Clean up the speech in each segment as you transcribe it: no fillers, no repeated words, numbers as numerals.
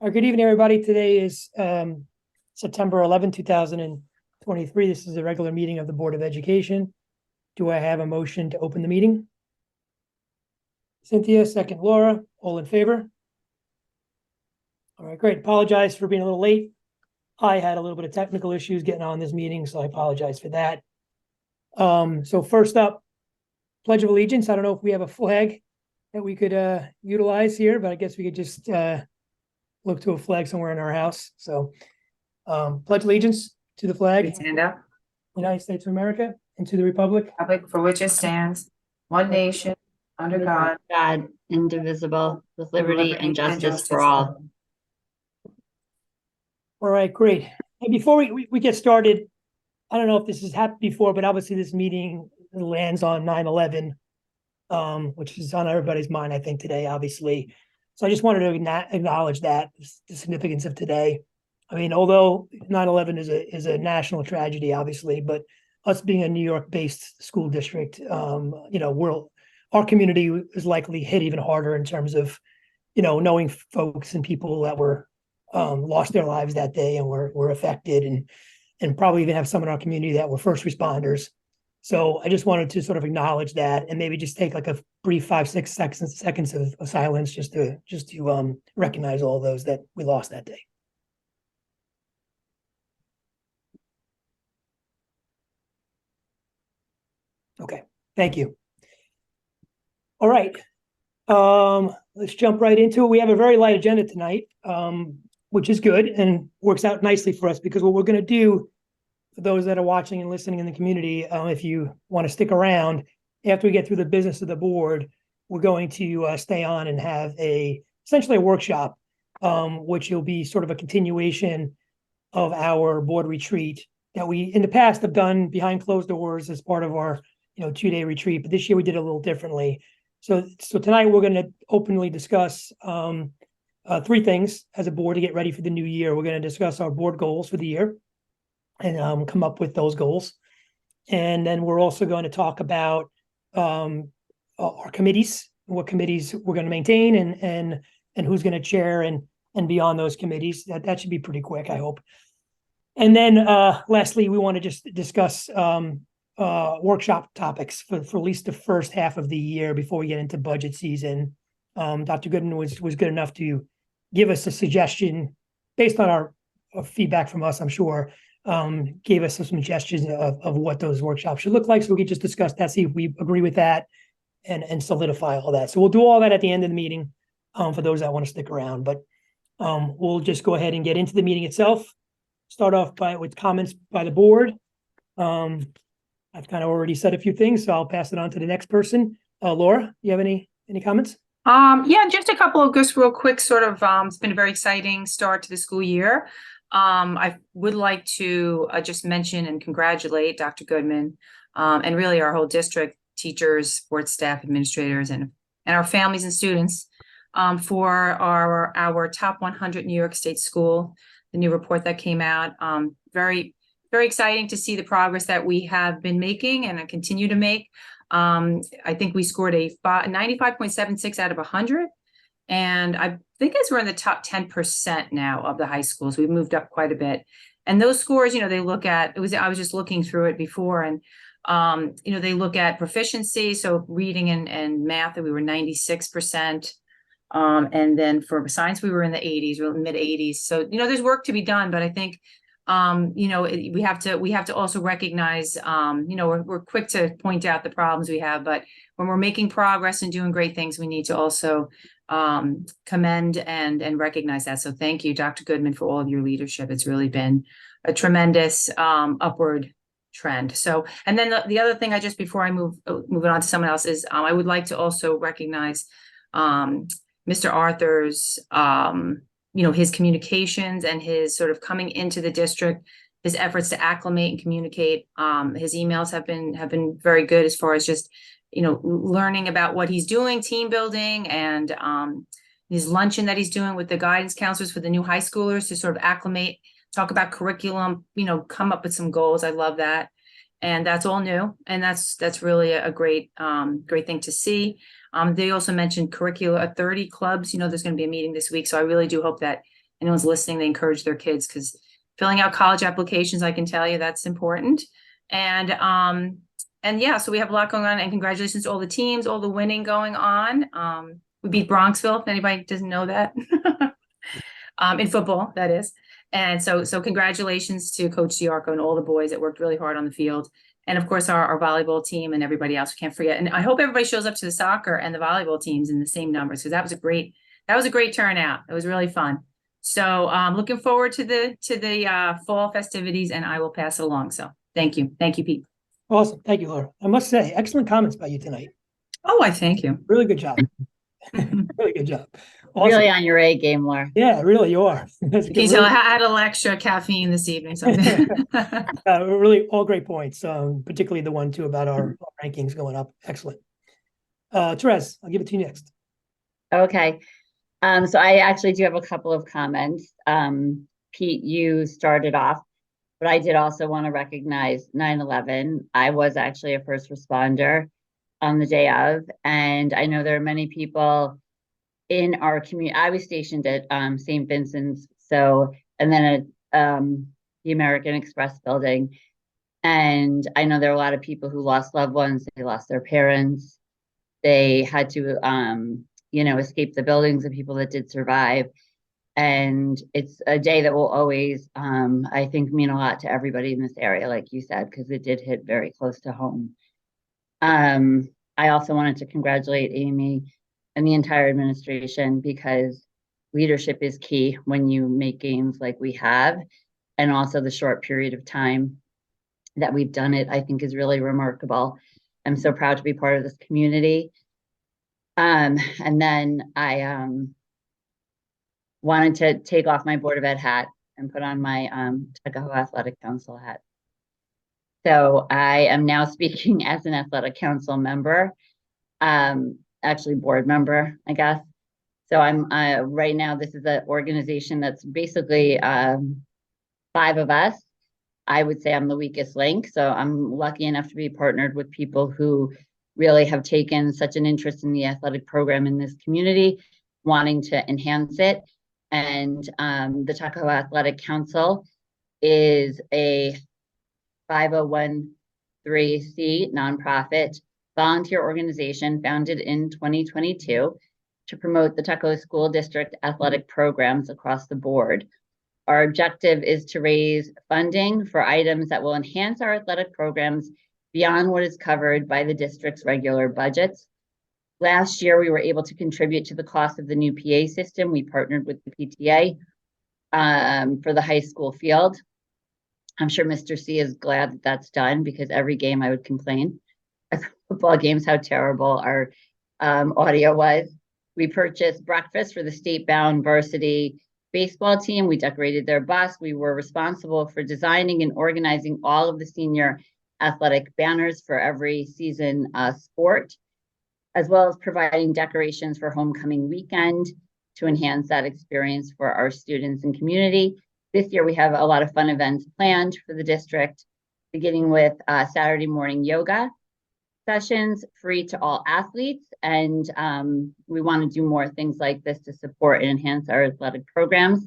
Good evening, everybody. Today is September 11, 2023. This is a regular meeting of the Board of Education. Do I have a motion to open the meeting? Cynthia, second Laura, all in favor? All right, great. Apologize for being a little late. I had a little bit of technical issues getting on this meeting, so I apologize for that. So first up, Pledge of Allegiance. I don't know if we have a flag that we could utilize here, but I guess we could just look to a flag somewhere in our house. So pledge allegiance to the flag, Stand up. United States of America, and to the republic Republic for which it stands, one nation, under God. God, indivisible, with liberty and justice for all. All right, great. And before we get started, I don't know if this has happened before, but obviously this meeting lands on 9/11, which is on everybody's mind, I think, today, obviously. So I just wanted to acknowledge that, the significance of today. I mean, although 9/11 is a national tragedy, obviously, but us being a New York-based school district, our community is likely hit even harder in terms of, knowing folks and people that were lost their lives that day and were affected, and probably even have some in our community that were first responders. So I just wanted to sort of acknowledge that and maybe just take like a brief 5-6 seconds of silence just to recognize all those that we lost that day. Okay, thank you. All right, let's jump right into it. We have a very light agenda tonight, which is good and works out nicely for us, because what we're going to do, for those that are watching and listening in the community, if you want to stick around, after we get through the business of the board, we're going to stay on and have essentially a workshop, which will be sort of a continuation of our board retreat that we in the past have done behind closed doors as part of our 2-day retreat, but this year we did it a little differently. So tonight we're going to openly discuss 3 things as a board to get ready for the new year. We're going to discuss our board goals for the year and come up with those goals. And then we're also going to talk about our committees, what committees we're going to maintain, and who's going to chair and be on those committees. That should be pretty quick, I hope. And then lastly, we want to just discuss workshop topics for at least the first half of the year before we get into budget season. Dr. Goodman was good enough to give us a suggestion based on our feedback from us, I'm sure, gave us some suggestions of what those workshops should look like. So we could just discuss that, see if we agree with that and solidify all that. So we'll do all that at the end of the meeting for those that want to stick around. But we'll just go ahead and get into the meeting itself. Start off with comments by the board. I've kind of already said a few things, so I'll pass it on to the next person. Laura, you have any comments? Yeah, just a couple of just real quick sort of, it's been a very exciting start to the school year. I would like to just mention and congratulate Dr. Goodman and really our whole district, teachers, sports staff, administrators, and our families and students for our top 100 New York State school, the new report that came out. Very, very exciting to see the progress that we have been making and continue to make. I think we scored a 95.76 out of 100. And I think as we're in the top 10% now of the high schools, we've moved up quite a bit. And those scores, they look at, I was just looking through it before, and, they look at proficiency. So reading and math, we were 96%. And then for science, we were in the 80s, mid 80s. So, there's work to be done, but I think, we have to also recognize, we're quick to point out the problems we have, but when we're making progress and doing great things, we need to also commend and recognize that. So thank you, Dr. Goodman, for all of your leadership. It's really been a tremendous upward trend. So, and then the other thing before I move it on to someone else is I would like to also recognize Mr. Arthur's his communications and his sort of coming into the district, his efforts to acclimate and communicate. His emails have been very good as far as just, learning about what he's doing, team building, and his luncheon that he's doing with the guidance counselors for the new high schoolers to sort of acclimate, talk about curriculum, come up with some goals. I love that. And that's all new. And that's really a great thing to see. They also mentioned curricula, 30 clubs. There's going to be a meeting this week. So I really do hope that anyone's listening, they encourage their kids, because filling out college applications, I can tell you that's important. And yeah, so we have a lot going on, and congratulations to all the teams, all the winning going on. We beat Bronxville, if anybody doesn't know that. In football, that is. And so congratulations to Coach Diarco and all the boys that worked really hard on the field. And of course, our volleyball team and everybody else, we can't forget. And I hope everybody shows up to the soccer and the volleyball teams in the same numbers, because that was a great turnout. It was really fun. So looking forward to the fall festivities, and I will pass it along. So thank you. Thank you, Pete. Awesome. Thank you, Laura. I must say, excellent comments by you tonight. Oh, I thank you. Really good job. Really good job. Awesome. Really on your A game, Laura. Yeah, really, you are. That's Can good. you tell I Really, had a little extra caffeine this evening? So. really all great points, particularly the one too about our rankings going up. Excellent. Therese, I'll give it to you next. Okay. So I actually do have a couple of comments. Pete, you started off, but I did also want to recognize 9/11. I was actually a first responder on the day of, and I know there are many people in our community. I was stationed at St. Vincent's, and then at the American Express building. And I know there are a lot of people who lost loved ones. They lost their parents. They had to, escape the buildings, of people that did survive. And it's a day that will always, I think, mean a lot to everybody in this area, like you said, because it did hit very close to home. I also wanted to congratulate Amy and the entire administration, because leadership is key when you make gains like we have. And also the short period of time that we've done it, I think, is really remarkable. I'm so proud to be part of this community. And then I wanted to take off my Board of Ed hat and put on my Tuckahoe Athletic Council hat. So I am now speaking as an Athletic Council member, actually board member, I guess. So I'm right now, this is an organization that's basically 5 of us. I would say I'm the weakest link. So I'm lucky enough to be partnered with people who really have taken such an interest in the athletic program in this community, wanting to enhance it. And the Tuckahoe Athletic Council is a 501(c) nonprofit volunteer organization founded in 2022 to promote the Tuckahoe School District athletic programs across the board. Our objective is to raise funding for items that will enhance our athletic programs beyond what is covered by the district's regular budgets. Last year, we were able to contribute to the cost of the new PA system. We partnered with the PTA for the high school field. I'm sure Mr. C is glad that that's done, because every game I would complain at football games how terrible our audio was. We purchased breakfast for the state-bound varsity baseball team. We decorated their bus. We were responsible for designing and organizing all of the senior athletic banners for every season sport, as well as providing decorations for homecoming weekend to enhance that experience for our students and community. This year, we have a lot of fun events planned for the district, beginning with Saturday morning yoga sessions, free to all athletes. And we want to do more things like this to support and enhance our athletic programs.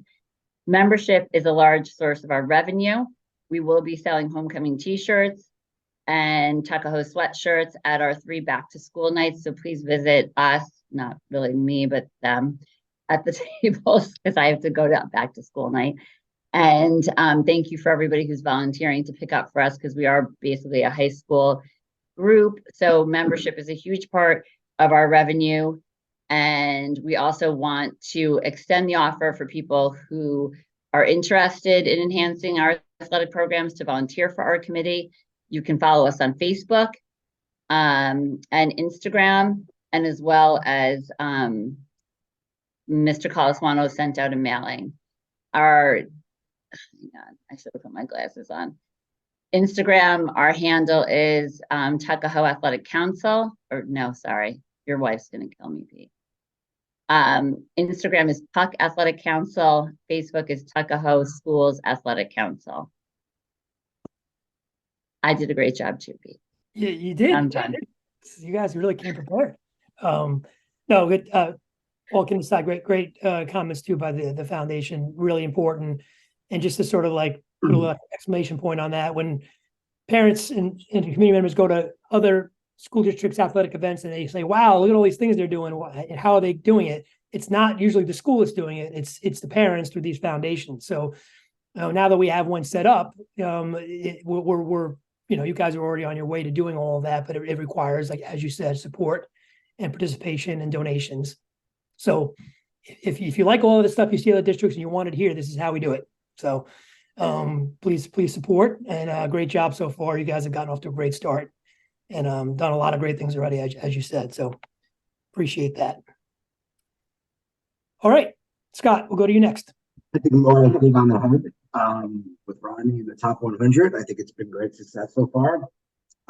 Membership is a large source of our revenue. We will be selling homecoming t-shirts and Tuckahoe sweatshirts at our 3 back to school nights. So please visit us, not really me, but them at the tables, because I have to go to back to school night. And thank you for everybody who's volunteering to pick up for us, because we are basically a high school group. So membership is a huge part of our revenue. And we also want to extend the offer for people who are interested in enhancing our athletic programs to volunteer for our committee. You can follow us on Facebook and Instagram, and as well as Mr. Colaswano sent out a mailing. I should have put my glasses on. Instagram, our handle is Tuckahoe Athletic Council, or no, sorry, your wife's gonna kill me, Pete. Instagram is Tuck Athletic Council. Facebook is Tuckahoe Schools Athletic Council. I did a great job too, Pete. Yeah, you did. I'm done. You guys really came prepared. No, good. All kidding aside, great comments too by the foundation, really important. And just to sort of like put a little exclamation point on that, when parents and community members go to other school districts' athletic events and they say, wow, look at all these things they're doing, and how are they doing it? It's not usually the school that's doing it, it's the parents through these foundations. So now that we have one set up, we're you guys are already on your way to doing all of that, but it requires, like as you said, support and participation and donations. So if you like all of the stuff you see in the districts and you want it here, this is how we do it. So please support, and great job so far. You guys have gotten off to a great start and done a lot of great things already, as you said. So appreciate that. All right, Scott, we'll go to you next. I think Laura hit it on the head with Rodney in the top 100. I think it's been great success so far.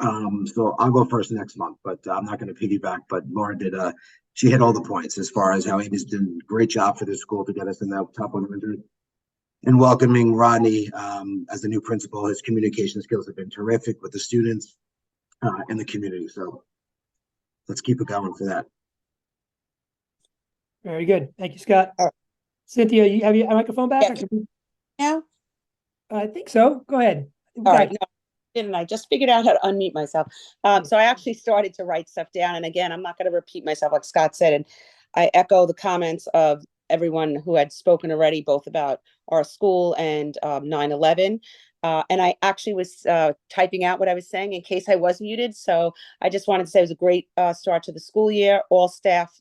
So I'll go first next month, but I'm not going to piggyback. But Laura did. She hit all the points as far as how Amy's done a great job for the school to get us in that top 100. And welcoming Rodney as the new principal, his communication skills have been terrific with the students and the community. So let's keep it going for that. Very good. Thank you, Scott. All right. Cynthia, you have your microphone back? Yeah. I think so. Go ahead. All right. No, didn't I just figured out how to unmute myself? So I actually started to write stuff down. And again, I'm not going to repeat myself like Scott said. And I echo the comments of everyone who had spoken already, both about our school and 9/11. And I actually was typing out what I was saying in case I was muted. So I just wanted to say it was a great start to the school year. All staff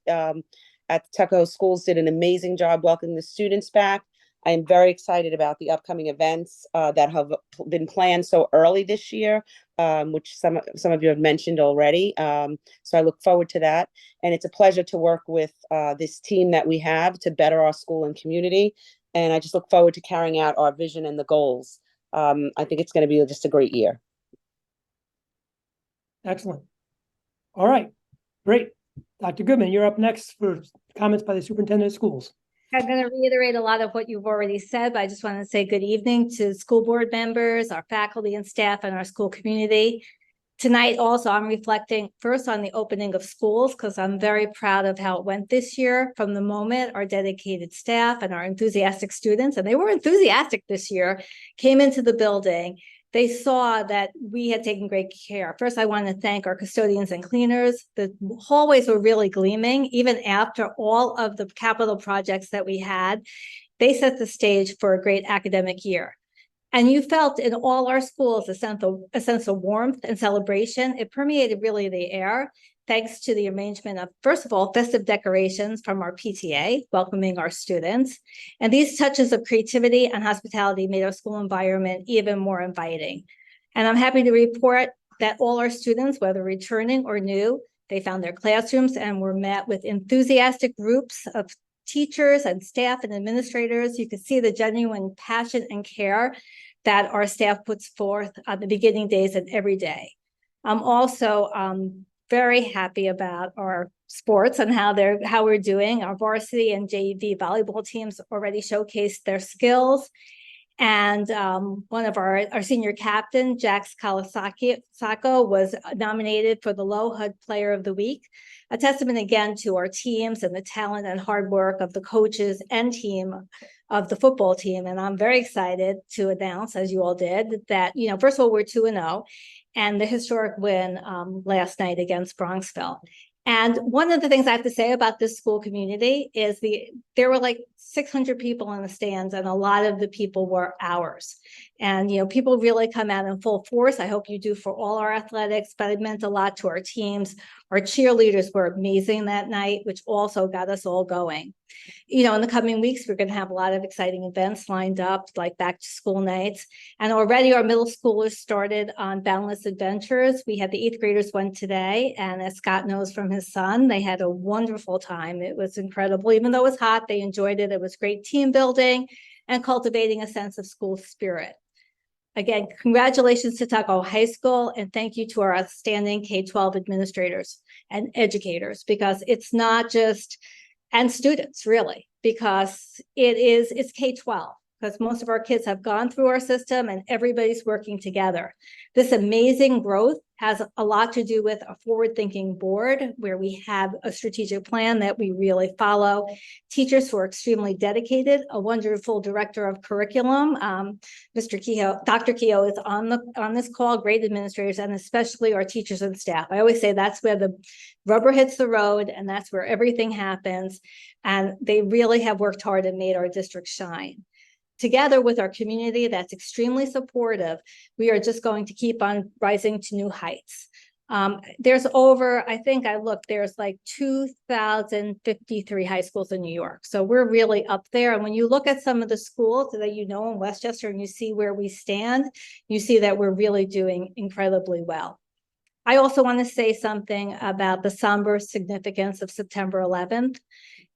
at the Tuckahoe schools did an amazing job welcoming the students back. I am very excited about the upcoming events that have been planned so early this year, which some of you have mentioned already. So I look forward to that. And it's a pleasure to work with this team that we have to better our school and community. And I just look forward to carrying out our vision and the goals. I think it's going to be just a great year. Excellent. All right, great. Dr. Goodman, you're up next for comments by the superintendent of schools. I'm going to reiterate a lot of what you've already said, but I just want to say good evening to school board members, our faculty and staff, and our school community. Tonight also, I'm reflecting first on the opening of schools because I'm very proud of how it went this year. From the moment our dedicated staff and our enthusiastic students, and they were enthusiastic this year, came into the building, they saw that we had taken great care. First, I want to thank our custodians and cleaners. The hallways were really gleaming, even after all of the capital projects that we had. They set the stage for a great academic year. And you felt in all our schools a sense of warmth and celebration. It permeated really the air, thanks to the arrangement of, first of all, festive decorations from our PTA, welcoming our students. And these touches of creativity and hospitality made our school environment even more inviting. And I'm happy to report that all our students, whether returning or new, they found their classrooms and were met with enthusiastic groups of teachers and staff and administrators. You could see the genuine passion and care that our staff puts forth on the beginning days and every day. I'm also very happy about our sports and how we're doing. Our varsity and JV volleyball teams already showcased their skills. And one of our senior captain, Jax Sako, was nominated for the Low HUD Player of the Week, a testament again to our teams and the talent and hard work of the coaches and team of the football team. And I'm very excited to announce, as you all did, that, first of all, we're 2-0 and the historic win last night against Bronxville. And one of the things I have to say about this school community is there were like 600 people in the stands, and a lot of the people were ours. And, people really come out in full force. I hope you do for all our athletics, but it meant a lot to our teams. Our cheerleaders were amazing that night, which also got us all going. In the coming weeks, we're going to have a lot of exciting events lined up, like back to school nights. And already our middle schoolers started on Boundless Adventures. We had the 8th graders went today. And as Scott knows from his son, they had a wonderful time. It was incredible. Even though it was hot, they enjoyed it. It was great team building and cultivating a sense of school spirit. Again, congratulations to Tuckahoe High School, and thank you to our outstanding K-12 administrators and educators, because it's not just, and students really, because it's K-12. because most of our kids have gone through our system and everybody's working together. This amazing growth has a lot to do with a forward-thinking board where we have a strategic plan that we really follow, teachers who are extremely dedicated, a wonderful director of curriculum. Mr. Kehoe, Dr. Kehoe is on this call, great administrators, and especially our teachers and staff. I always say that's where the rubber hits the road and that's where everything happens. And they really have worked hard and made our district shine. Together with our community that's extremely supportive, we are just going to keep on rising to new heights. There's over, I think I looked, there's like 2,053 high schools in New York. So we're really up there. And when you look at some of the schools that you know in Westchester and you see where we stand, you see that we're really doing incredibly well. I also want to say something about the somber significance of September 11th.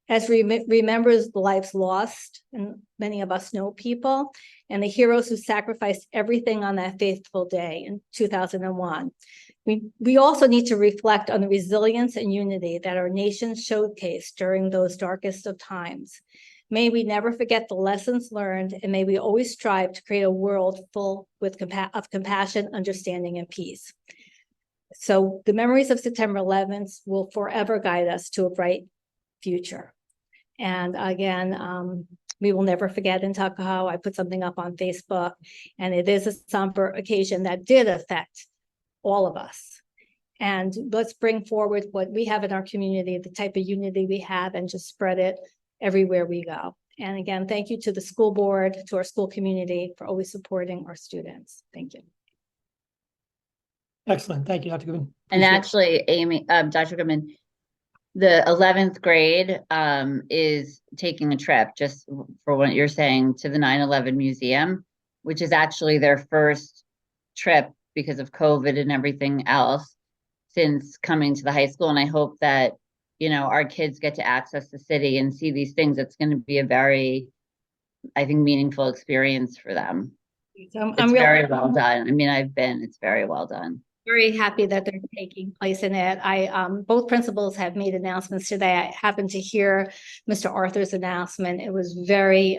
As we remember the lives lost, and many of us know people, and the heroes who sacrificed everything on that fateful day in 2001. We also need to reflect on the resilience and unity that our nation showcased during those darkest of times. May we never forget the lessons learned, and may we always strive to create a world full of compassion, understanding, and peace. So the memories of September 11th will forever guide us to a bright future. And again, we will never forget in Tuckahoe. I put something up on Facebook, and it is a somber occasion that did affect all of us. And let's bring forward what we have in our community, the type of unity we have, and just spread it everywhere we go. And again, thank you to the school board, to our school community for always supporting our students. Thank you. Excellent. Thank you, Dr. Goodman. And Appreciate it. actually, Amy, Dr. Goodman, the 11th grade is taking a trip, just for what you're saying, to the 9/11 museum, which is actually their first trip because of COVID and everything else since coming to the high school. And I hope that, you know, our kids get to access the city and see these things. It's going to be a very, I think, meaningful experience for them. So It's very well done. I mean, it's very well done. Very happy that they're taking place in it. Both principals have made announcements today. I happened to hear Mr. Arthur's announcement. It was very,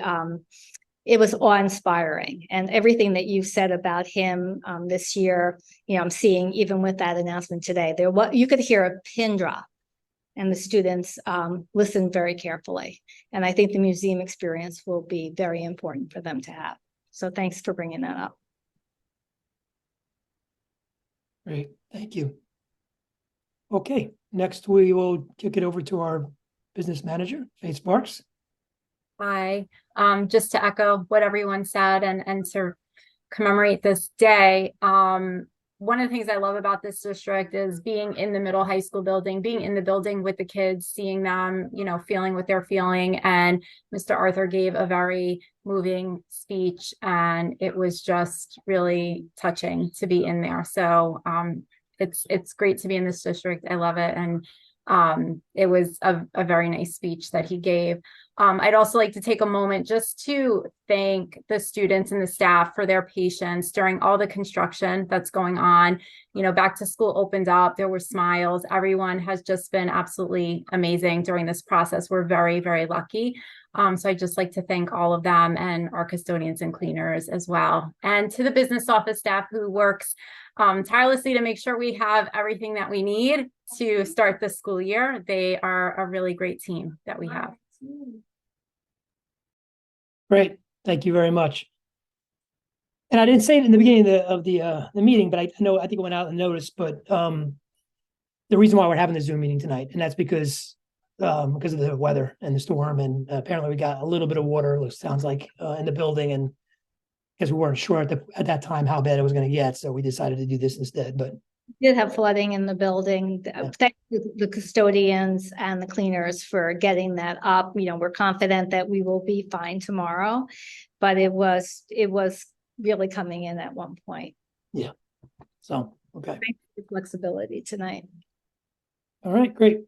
it was awe-inspiring, and everything that you've said about him this year, you know, I'm seeing even with that announcement today. You could hear a pin drop, and the students listened very carefully. And I think the museum experience will be very important for them to have. So thanks for bringing that up. Great, thank you. Okay, next we will kick it over to our business manager, Faith Sparks. Hi, just to echo what everyone said and to commemorate this day. One of the things I love about this district is being in the middle high school building, being in the building with the kids, seeing them, you know, feeling what they're feeling. And Mr. Arthur gave a very moving speech, and it was just really touching to be in there. So it's great to be in this district. I love it. And it was a very nice speech that he gave. I'd also like to take a moment just to thank the students and the staff for their patience during all the construction that's going on. You know, back to school opened up, there were smiles. Everyone has just been absolutely amazing during this process. We're very, very lucky. So I'd just like to thank all of them and our custodians and cleaners as well. And to the business office staff who works tirelessly to make sure we have everything that we need to start the school year. They are a really great team that we have. Great, thank you very much. And I didn't say it in the beginning of the meeting, but I think it went out in the notice, but the reason why we're having the Zoom meeting tonight, and that's because of the weather and the storm, and apparently we got a little bit of water, it sounds like, in the building, and because we weren't sure at that time how bad it was going to get, so we decided to do this instead. But We did have flooding in the building. Thank the custodians and the cleaners for getting that up. You know, we're confident that we will be fine tomorrow, but it was really coming in at one point. yeah, so okay. Thanks for the flexibility tonight. All right, great.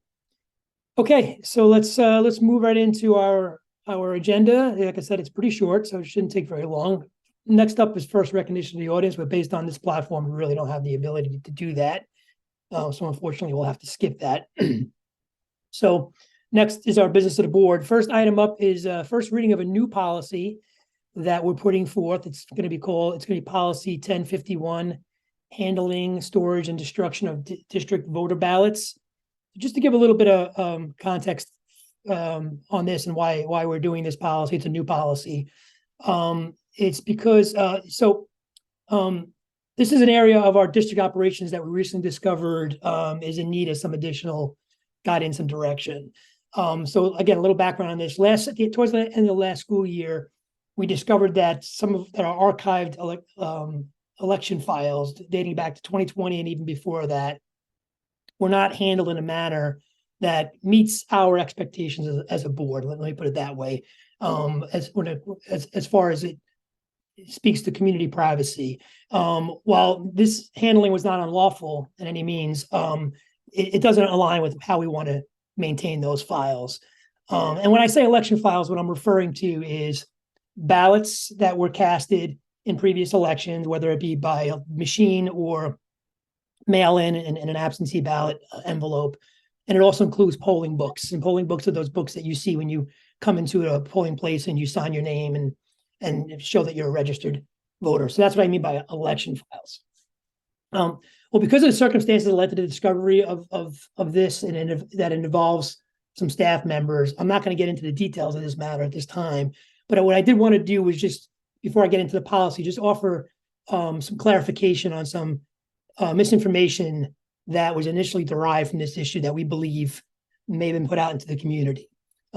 Okay, so let's move right into our agenda. Like I said, it's pretty short, so it shouldn't take very long. Next up is first recognition of the audience, but based on this platform, we really don't have the ability to do that. So unfortunately, we'll have to skip that. So next is our business of the board. First item up is first reading of a new policy that we're putting forth. It's going to be policy 1051, handling, storage, and destruction of district voter ballots. Just to give a little bit of context on this and why we're doing this policy. It's a new policy. It's because this is an area of our district operations that we recently discovered is in need of some additional guidance and direction. So again, a little background on this. Towards the end of the last school year, we discovered that some of our archived election files dating back to 2020 and even before that were not handled in a manner that meets our expectations as a board. Let me put it that way. As far as it speaks to community privacy. While this handling was not unlawful in any means, it doesn't align with how we want to maintain those files. And when I say election files, what I'm referring to is ballots that were casted in previous elections, whether it be by a machine or mail-in and an absentee ballot envelope. And it also includes polling books. And polling books are those books that you see when you come into a polling place and you sign your name and show that you're a registered voter. So that's what I mean by election files. Well, because of the circumstances that led to the discovery of this and that it involves some staff members, I'm not going to get into the details of this matter at this time. But what I did want to do was just, before I get into the policy, just offer some clarification on some misinformation that was initially derived from this issue that we believe may have been put out into the community.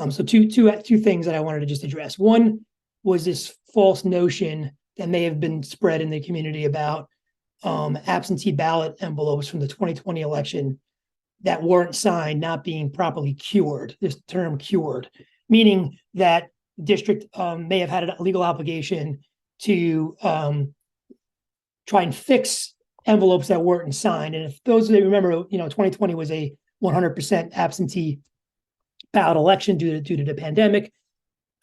So two things that I wanted to just address. One was this false notion that may have been spread in the community about absentee ballot envelopes from the 2020 election that weren't signed not being properly cured. This term cured, meaning that the district may have had a legal obligation to try and fix envelopes that weren't signed. And if those of you remember, 2020 was a 100% absentee ballot election due to the pandemic.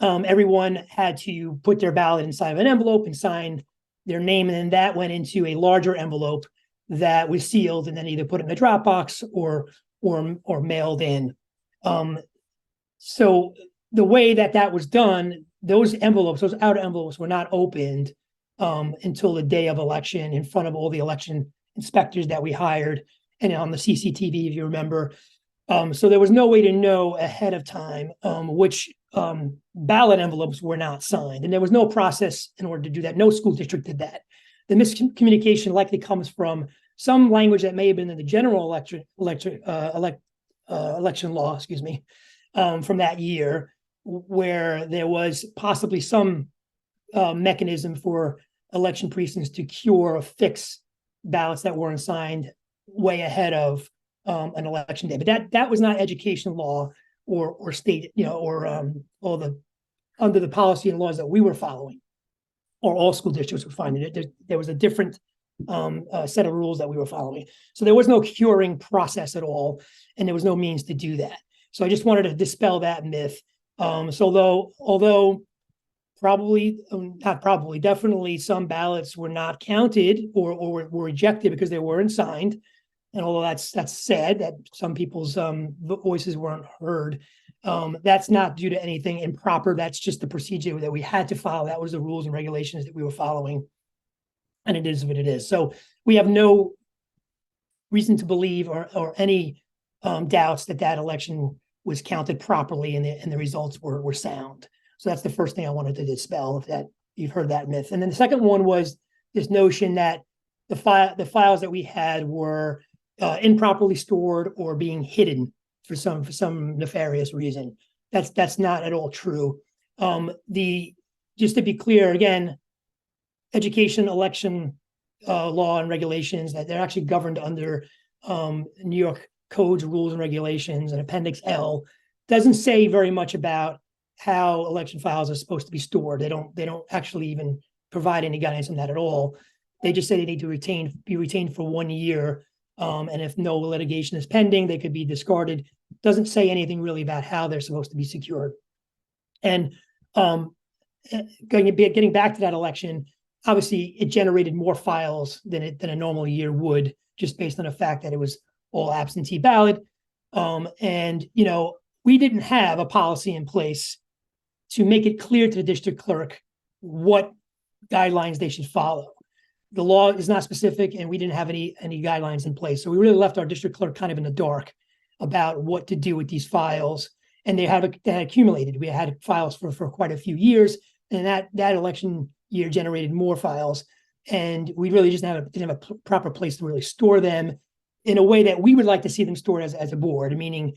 Everyone had to put their ballot inside of an envelope and sign their name, and then that went into a larger envelope that was sealed and then either put in a Dropbox or mailed in. So the way that was done, those outer envelopes were not opened until the day of election in front of all the election inspectors that we hired and on the CCTV, if you remember. So there was no way to know ahead of time which ballot envelopes were not signed. And there was no process in order to do that. No school district did that. The miscommunication likely comes from some language that may have been in the general election law, from that year, where there was possibly some mechanism for election precincts to cure or fix ballots that weren't signed way ahead of an election day. But that was not education law or state, or under the policy and laws that we were following, or all school districts were following. There was a different set of rules that we were following. So there was no curing process at all, and there was no means to do that. So I just wanted to dispel that myth. So although definitely some ballots were not counted or were rejected because they weren't signed. And although that's sad that some people's voices weren't heard, that's not due to anything improper. That's just the procedure that we had to follow. That was the rules and regulations that we were following. And it is what it is. So we have no reason to believe or any doubts that election was counted properly and the results were sound. So that's the first thing I wanted to dispel, if you've heard that myth. And then the second one was this notion that the files that we had were improperly stored or being hidden for some nefarious reason. That's not at all true. Just to be clear, again, education, election law and regulations, that they're actually governed under New York codes, rules and regulations, and Appendix L doesn't say very much about how election files are supposed to be stored. They don't actually even provide any guidance on that at all. They just say they need to be retained for 1 year. And if no litigation is pending, they could be discarded. Doesn't say anything really about how they're supposed to be secured. And getting back to that election, obviously it generated more files than a normal year would, just based on the fact that it was all absentee ballot. And we didn't have a policy in place to make it clear to the district clerk what guidelines they should follow. The law is not specific, and we didn't have any guidelines in place. So we really left our district clerk kind of in the dark about what to do with these files. And they had accumulated. We had files for quite a few years, and that election year generated more files. And we really just didn't have a proper place to really store them in a way that we would like to see them stored as a board, meaning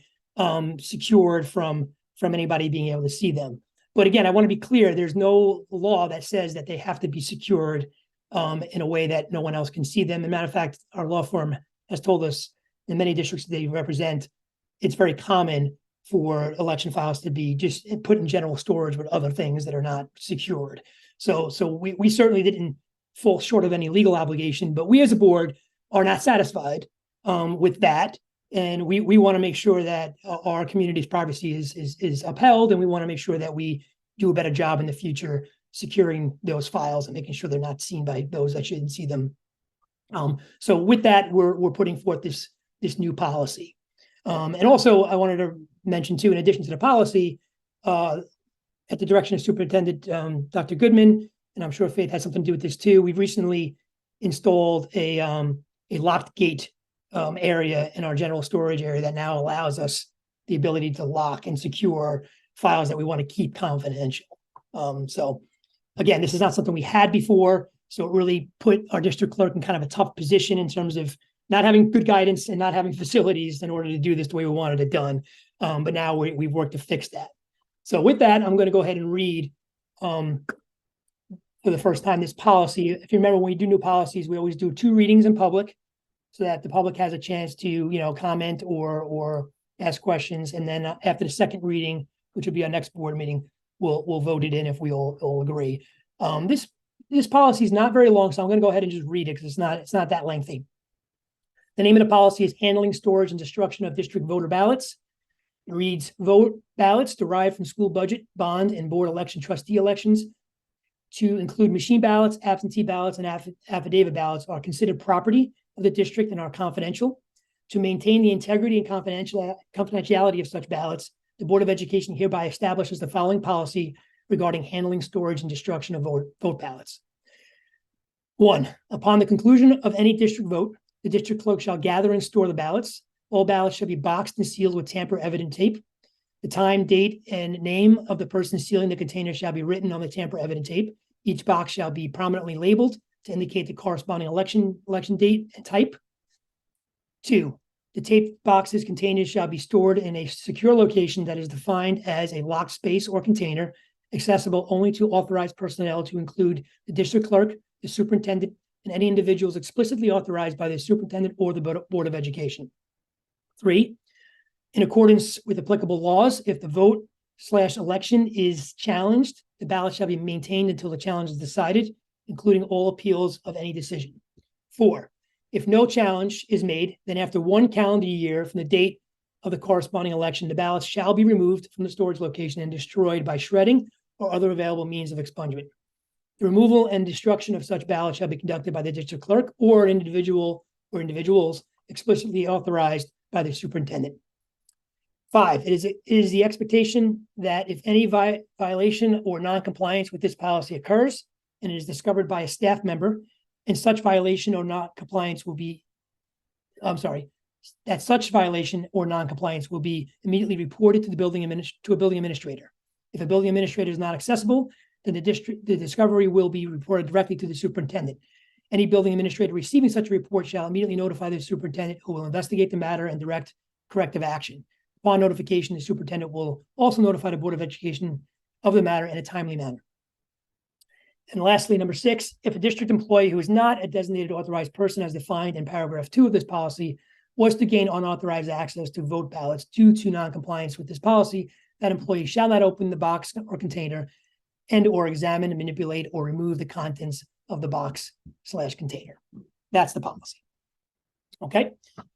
secured from anybody being able to see them. But again, I want to be clear, there's no law that says that they have to be secured in a way that no one else can see them. As a matter of fact, our law firm has told us in many districts they represent, it's very common for election files to be just put in general storage with other things that are not secured. So we certainly didn't fall short of any legal obligation, but we as a board are not satisfied with that. And we want to make sure that our community's privacy is upheld, and we want to make sure that we do a better job in the future securing those files and making sure they're not seen by those that shouldn't see them. So with that, we're putting forth this new policy. And also, I wanted to mention too, in addition to the policy, at the direction of Superintendent Dr. Goodman, and I'm sure Faith has something to do with this too, we've recently installed a locked gate area in our general storage area that now allows us the ability to lock and secure files that we want to keep confidential. So again, this is not something we had before, so it really put our district clerk in kind of a tough position in terms of not having good guidance and not having facilities in order to do this the way we wanted it done. But now we've worked to fix that. So with that, I'm going to go ahead and read for the first time this policy. If you remember, when we do new policies, we always do 2 readings in public so that the public has a chance to, comment or ask questions. And then after the second reading, which will be our next board meeting, we'll vote it in if we all agree. This policy is not very long, so I'm going to go ahead and just read it because it's not that lengthy. The name of the policy is Handling, Storage, and Destruction of District Voter Ballots. It reads, vote ballots derived from school budget, bond, and board election trustee elections to include machine ballots, absentee ballots, and affidavit ballots are considered property of the district and are confidential. To maintain the integrity and confidentiality of such ballots, the Board of Education hereby establishes the following policy regarding handling, storage, and destruction of vote ballots. 1, upon the conclusion of any district vote, the district clerk shall gather and store the ballots. All ballots shall be boxed and sealed with tamper-evident tape. The time, date, and name of the person sealing the container shall be written on the tamper-evident tape. Each box shall be prominently labeled to indicate the corresponding election date and type. 2, the taped boxes containers shall be stored in a secure location that is defined as a locked space or container, accessible only to authorized personnel, to include the district clerk, the superintendent, and any individuals explicitly authorized by the superintendent or the Board of Education. 3, in accordance with applicable laws, if the vote/election is challenged, the ballot shall be maintained until the challenge is decided, including all appeals of any decision. 4, if no challenge is made, then after 1 calendar year from the date of the corresponding election, the ballots shall be removed from the storage location and destroyed by shredding or other available means of expungement. The removal and destruction of such ballots shall be conducted by the district clerk or an individual or individuals explicitly authorized by the superintendent. 5, it is the expectation that if any violation or noncompliance with this policy occurs and it is discovered by a staff member, and such violation or noncompliance will be, that such violation or noncompliance will be immediately reported to the building administrator. If a building administrator is not accessible, then the discovery will be reported directly to the superintendent. Any building administrator receiving such a report shall immediately notify the superintendent, who will investigate the matter and direct corrective action. Upon notification, the superintendent will also notify the Board of Education of the matter in a timely manner. And lastly, number 6, if a district employee who is not a designated authorized person as defined in paragraph 2 of this policy was to gain unauthorized access to vote ballots due to noncompliance with this policy, that employee shall not open the box or container and or examine, manipulate, or remove the contents of the box/container. That's the policy. Okay,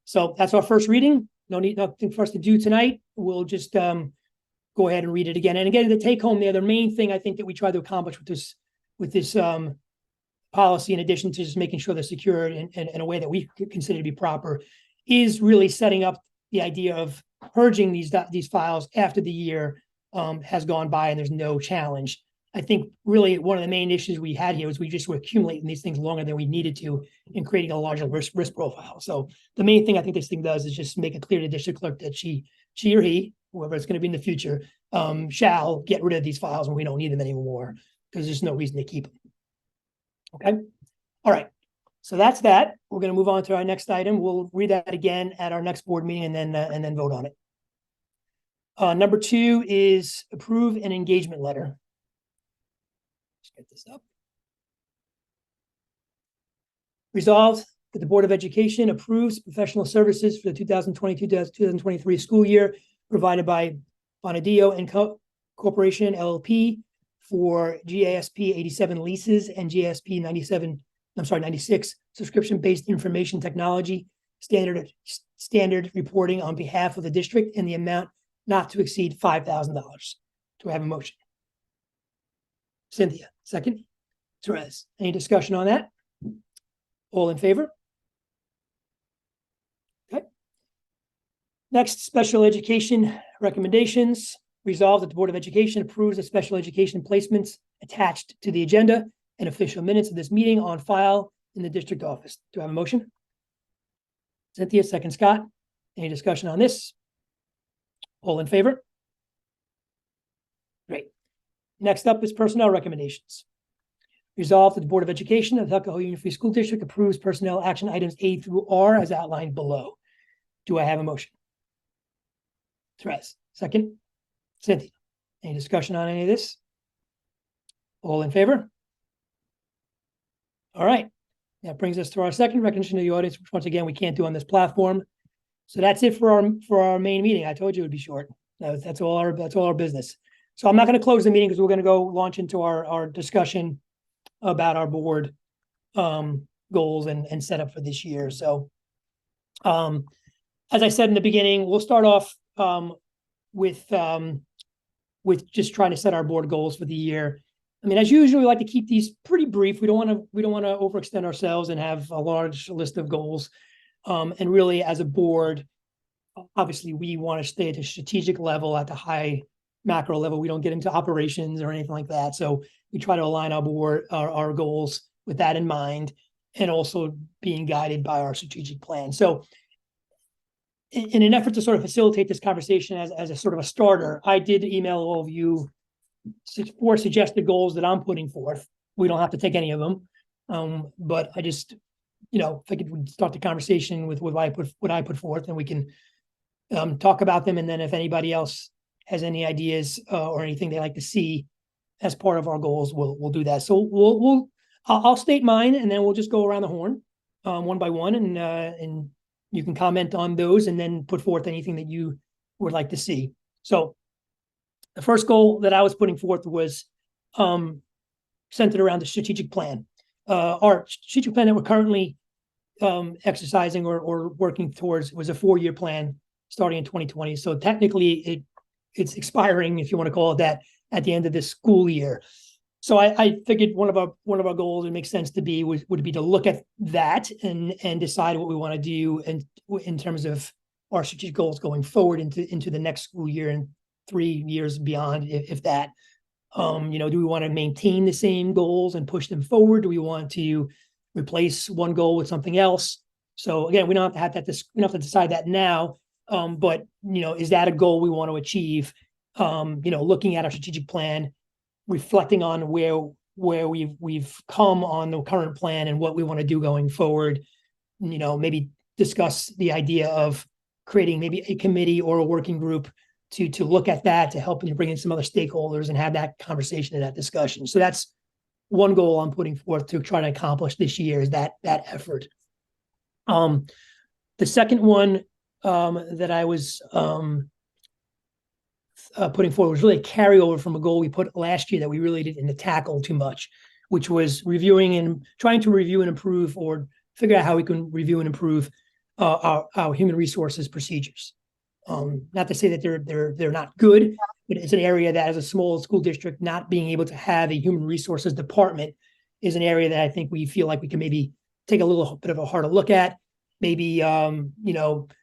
so that's our first reading. Nothing for us to do tonight. We'll just go ahead and read it again. And again, the take home there, the main thing I think that we try to accomplish with this policy, in addition to just making sure they're secured in a way that we consider to be proper, is really setting up the idea of purging these files after the year has gone by and there's no challenge. I think really one of the main issues we had here was we just were accumulating these things longer than we needed to and creating a larger risk profile. So the main thing I think this thing does is just make it clear to the district clerk that she or he, whoever it's going to be in the future, shall get rid of these files when we don't need them anymore, because there's no reason to keep them. Okay. All right. So that's that. We're going to move on to our next item. We'll read that again at our next board meeting and then vote on it. Number 2 is approve an engagement letter. Let's get this up. Resolved that the Board of Education approves professional services for the 2022-2023 school year provided by Bonadio and Corporation LLP for GASP 87 leases and GASP 96 subscription-based information technology standard reporting on behalf of the district in the amount not to exceed $5,000. Do I have a motion? Cynthia, second. Therese, any discussion on that? All in favor? Okay. Next, special education recommendations. Resolved that the Board of Education approves the special education placements attached to the agenda and official minutes of this meeting on file in the district office. Do I have a motion? Cynthia, second. Scott, any discussion on this? All in favor? Great. Next up is personnel recommendations. Resolved that the Board of Education of the Tuckahoe Union Free School District approves personnel action items A through R as outlined below. Do I have a motion? Therese, second. Cynthia, any discussion on any of this? All in favor? All right. That brings us to our second recognition of the audience, which once again we can't do on this platform. So that's it for our main meeting. I told you it would be short. That's all our business. So I'm not going to close the meeting because we're going to go launch into our discussion about our board goals and setup for this year. So as I said in the beginning, we'll start off with just trying to set our board goals for the year. I mean, as usual, we like to keep these pretty brief. We don't want to overextend ourselves and have a large list of goals. And really, as a board, obviously, we want to stay at a strategic level, at the high macro level. We don't get into operations or anything like that. So we try to align our goals with that in mind, and also being guided by our strategic plan. So in an effort to sort of facilitate this conversation as a sort of a starter, I did email all of you 4 suggested goals that I'm putting forth. We don't have to take any of them. But I just, if I could start the conversation with what I put forth, and we can talk about them. And then if anybody else has any ideas or anything they like to see as part of our goals, we'll do that. So I'll state mine, and then we'll just go around the horn one by one, and you can comment on those and then put forth anything that you would like to see. So the first goal that I was putting forth was centered around the strategic plan. Our strategic plan that we're currently exercising or working towards was a 4-year plan starting in 2020. So technically it's expiring, if you want to call it that, at the end of this school year. So I figured one of our goals, it makes sense to be, would be to look at that and decide what we want to do and in terms of our strategic goals going forward into the next school year and 3 years beyond, if that. Do we want to maintain the same goals and push them forward? Do we want to replace one goal with something else? So again, we don't have to decide that now. But is that a goal we want to achieve? Looking at our strategic plan, reflecting on where we've come on the current plan and what we want to do going forward. Maybe discuss the idea of creating maybe a committee or a working group to look at that, to help bring in some other stakeholders and have that conversation and that discussion. So that's one goal I'm putting forth to try to accomplish this year, is that effort. The second one that I was putting forward was really a carryover from a goal we put last year that we really didn't tackle too much, which was trying to review and improve, or figure out how we can review and improve our human resources procedures. Not to say that they're not good, but it's an area that, as a small school district, not being able to have a human resources department is an area that I think we feel like we can maybe take a little bit of a harder look at. Maybe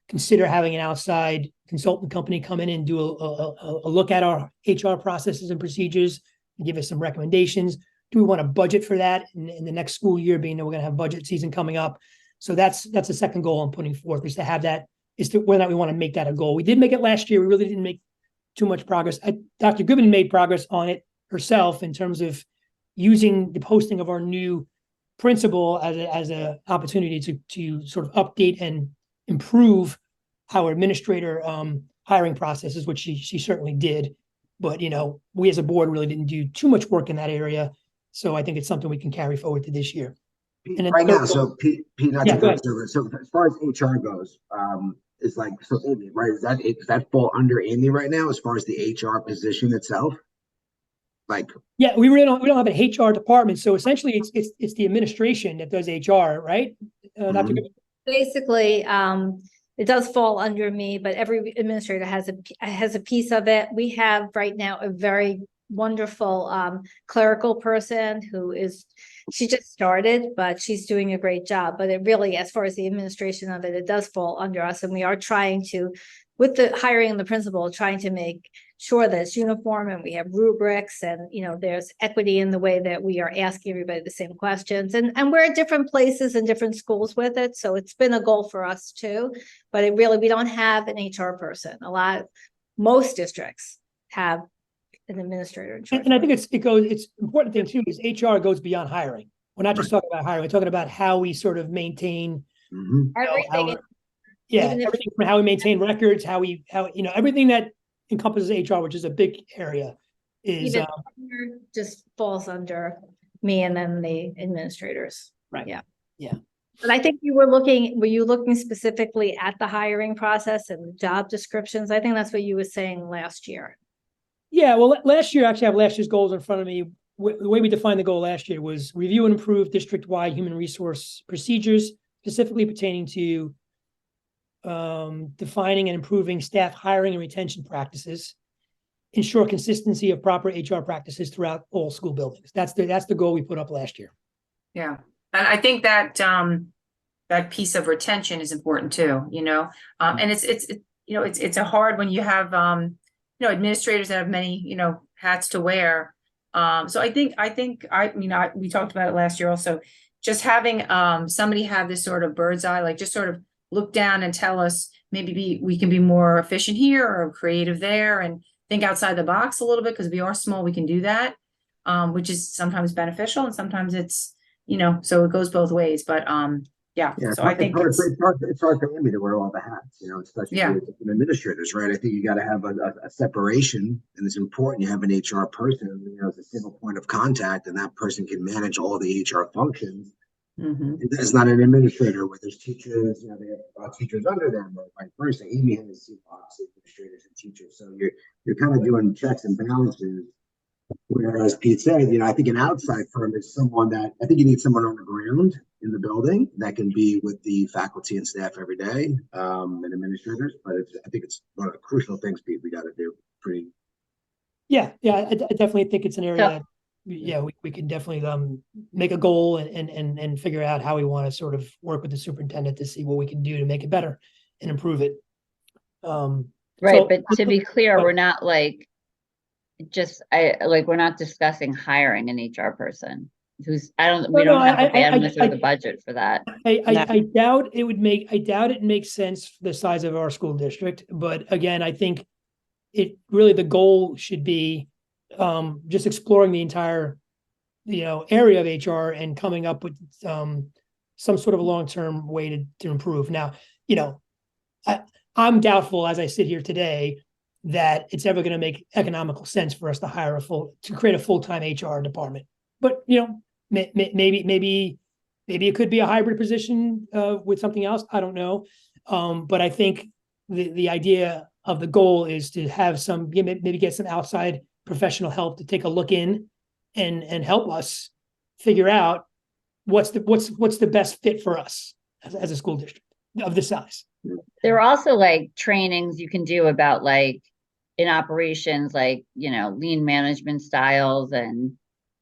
consider having an outside consultant company come in and do a look at our HR processes and procedures give us some recommendations. Do we want to budget for that in the next school year, being that we're going to have budget season coming up? So that's the second goal I'm putting forth, is to have that, is to whether or not we want to make that a goal. We did make it last year. We really didn't make too much progress. Dr. Goodman made progress on it herself in terms of using the posting of our new principal as a opportunity to sort of update and improve our administrator hiring processes, which she certainly did. But, you know, we as a board really didn't do too much work in that area. So I think it's something we can carry forward to this year. Pete, And then right the now, third so goal- Pete, not Yeah, to go go ahead. over, so as far as HR goes, it's like, so Amy, right, does that fall under Amy right now as far as the HR position itself? Like, Yeah, we don't have an HR department. So essentially it's the administration that does HR, right? Dr. Mhm. Goodman? Basically, it does fall under me, but every administrator has a piece of it. We have right now a very wonderful clerical person she just started, but she's doing a great job. But it really, as far as the administration of it, it does fall under us. And we are trying to, with the hiring of the principal, trying to make sure that it's uniform and we have rubrics and, you know, there's equity in the way that we are asking everybody the same questions. And we're at different places and different schools with it. So it's been a goal for us too. But we don't have an HR person. Most districts have an administrator in charge. And I think it's important thing too is HR goes beyond hiring. We're not just talking about hiring. We're talking about how we sort of maintain mhm. Everything. everything Even from how we maintain records, how everything that encompasses HR, which is a big area, is Even just falls under me and then the administrators. Right. Yeah. Yeah. But I think were you looking specifically at the hiring process and job descriptions? I think that's what you were saying last year. Yeah, well, last year, actually, I have last year's goals in front of me. The way we defined the goal last year was review and improve district-wide human resource procedures, specifically pertaining to defining and improving staff hiring and retention practices, ensure consistency of proper HR practices throughout all school buildings. That's the goal we put up last year. Yeah, and I think that that piece of retention is important too, you know, and it's a hard when you have administrators that have many, hats to wear. So I think we talked about it last year also, just having somebody have this sort of bird's eye, like just sort of look down and tell us maybe we can be more efficient here or creative there and think outside the box a little bit, because we are small, we can do that, which is sometimes beneficial and sometimes it's, so it goes both ways. But yeah, so I think it's hard for Amy to wear all the hats, especially with administrators, right? I think you got to have a separation, and it's important you have an HR person, as a single point of contact, and that person can manage all the HR functions. Mm-hmm. It's not an administrator where there's teachers, they have teachers under them, or vice versa. Amy has obviously administrators and teachers, so you're kind of doing checks and balances. Whereas Pete said, I think an outside firm is someone that I think you need someone on the ground in the building that can be with the faculty and staff every day, and administrators. But I think it's one of the crucial things, Pete, we got to do. Yeah, I definitely think it's an area. We can definitely make a goal and figure out how we want to sort of work with the superintendent to see what we can do to make it better and improve it. Right, but to be clear, we're not we're not discussing hiring an HR person who's we don't have the bandwidth or the budget for that. I doubt it makes sense for the size of our school district, but again, I think the goal should be just exploring the entire area of HR and coming up with some sort of a long-term way to improve. Now, I'm doubtful as I sit here today that it's ever going to make economical sense for us to create a full-time HR department. But maybe it could be a hybrid position with something else. I don't know. But I think the idea of the goal is to have maybe get some outside professional help to take a look in and help us figure out what's the best fit for us as a school district of this size. There are also trainings you can do about in operations, lean management styles and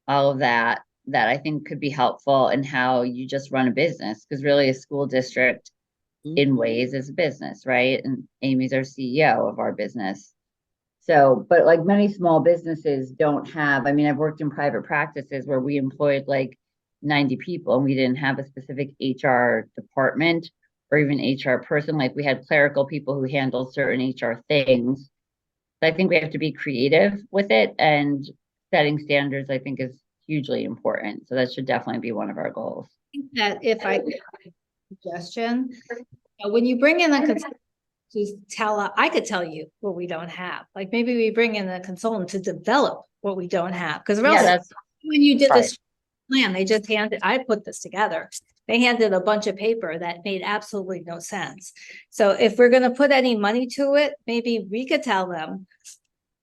all of that I think could be helpful in how you just run a business, because really a school district in ways is a business, right? And Amy's our CEO of our business. So, but like many small businesses don't have, I mean, I've worked in private practices where we employed like 90 people and we didn't have a specific HR department or even HR person. Like we had clerical people who handled certain HR things. So I think we have to be creative with it, and setting standards, I think, is hugely important. So that should definitely be one of our goals. That if I suggestion, when you bring in a consultant to I could tell you what we don't have. Like maybe we bring in a consultant to develop what we don't have. Because Yeah, that's when you did right. this plan, they just I put this together. They handed a bunch of paper that made absolutely no sense. So if we're going to put any money to it, maybe we could tell them,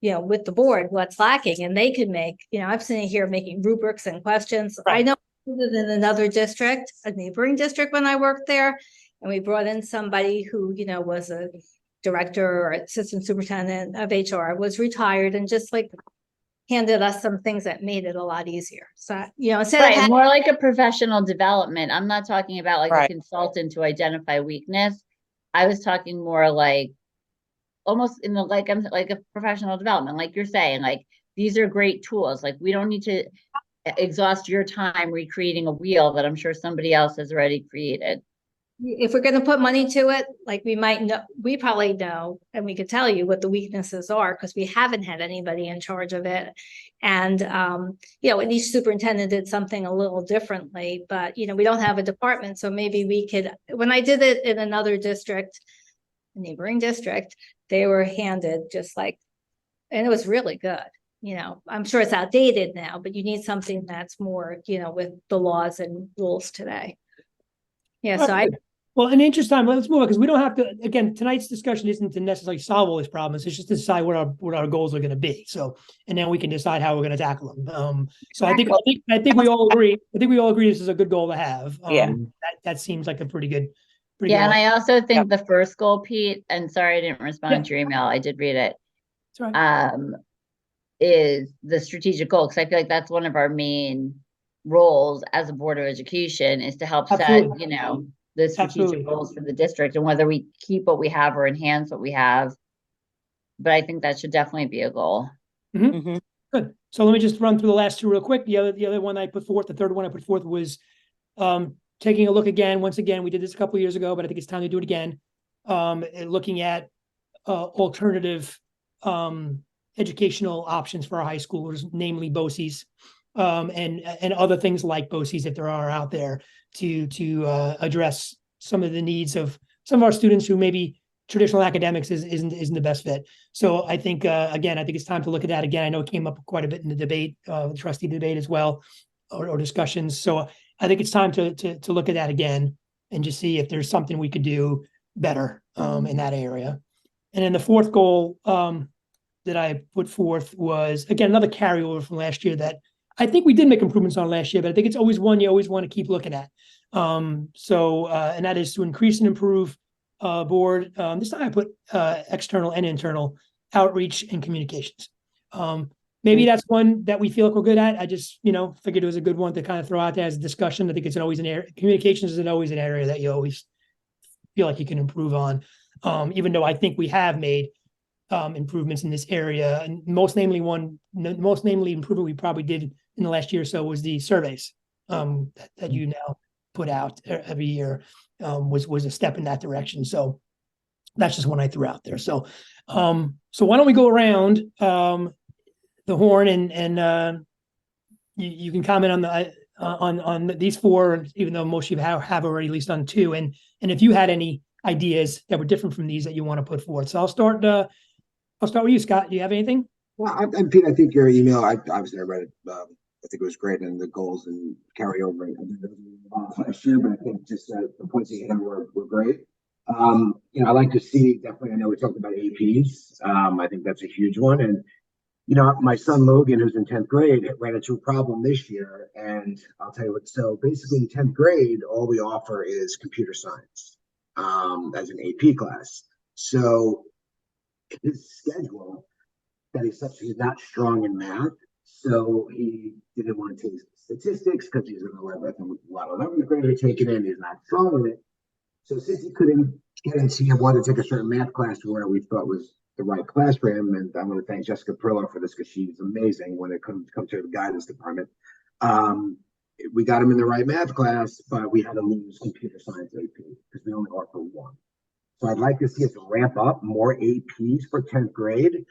with the board, what's lacking, and they could make, I've seen it here making rubrics and questions. I know in another district, a neighboring district when I worked there, and we brought in somebody who, was a director or assistant superintendent of HR, was retired, and just like handed us some things that made it a lot easier. So, instead Right, of more like a professional development. I'm not talking about like a Right. consultant to identify weakness. I was talking more like almost in the I'm like a professional development, like you're saying, like these are great tools. Like we don't need to exhaust your time recreating a wheel that I'm sure somebody else has already created. if we're going to put money to it, like we probably know, and we could tell you what the weaknesses are because we haven't had anybody in charge of it. And, and each superintendent did something a little differently, but, we don't have a department. So maybe we could, when I did it in another district, a neighboring district, they were handed just like, and it was really good. I'm sure it's outdated now, but you need something that's more, with the laws and rules today. Yeah, so Well, in the interest of time, let's move on because we don't have to. Again, tonight's discussion isn't to necessarily solve all these problems. It's just to decide what our goals are going to be. So, and then we can decide how we're going to tackle them. So I think we all agree. I think we all agree this is a good goal to have. Yeah. That seems like a pretty good. Yeah, and good I also think the first goal, Pete, and sorry I didn't respond to your email. I did read it. That's right. Is the strategic goal, because I feel like that's one of our main roles as a board of education is to help Absolutely. set, the strategic Absolutely. goals for the district, and whether we keep what we have or enhance what we have. But I think that should definitely be a goal. Mm-hmm. Good. So let me just run through the last two real quick. The other one I put forth, the third one I put forth was taking a look again. Once again, we did this a couple of years ago, but I think it's time to do it again. Looking at alternative educational options for our high schoolers, namely BOCES, and other things like BOCES if there are out there to address some of the needs of some of our students who maybe traditional academics isn't the best fit. So I think again, I think it's time to look at that again. I know it came up quite a bit in the debate, the trustee debate as well, or discussions. So I think it's time to look at that again and just see if there's something we could do better in that area. And then the fourth goal that I put forth was, again, another carryover from last year that I think we did make improvements on last year, but I think it's always one you always want to keep looking at. And that is to increase and improve board. This time I put external and internal outreach and communications. Maybe that's one that we feel like we're good at. I just, figured it was a good one to kind of throw out there as a discussion. I think it's always an area. Communications is always an area that you always feel like you can improve on. Even though I think we have made improvements in this area, and most namely improvement we probably did in the last year or so was the surveys that you now put out every year was a step in that direction. So that's just one I threw out there. So why don't we go around the horn and you can comment on the on these four, even though most of you have already at least on two, and if you had any ideas that were different from these that you want to put forward. So I'll start with you, Scott. Do you have anything? Well, Pete, I think your email, I obviously I read it. I think it was great, and the goals and carryover. I did last year, but I think just the points you hit were great. I like to see definitely. I know we talked about APs. I think that's a huge one, and my son Logan, who's in 10th grade, ran into a problem this year, and I'll tell you what. So basically, in 10th grade, all we offer is computer science as an AP class. So his schedule that he's not strong in math, so he didn't want to take statistics because he's in 11th, and a lot of 11th graders taking it, and he's not strong in it. So since he couldn't get into, he wanted to take a certain math class where we thought was the right class for him. And I want to thank Jessica Perillo for this because she's amazing when it comes to the guidance department. We got him in the right math class, but we had to lose computer science AP because we only offer one. So I'd like to see us ramp up more APs for 10th grade,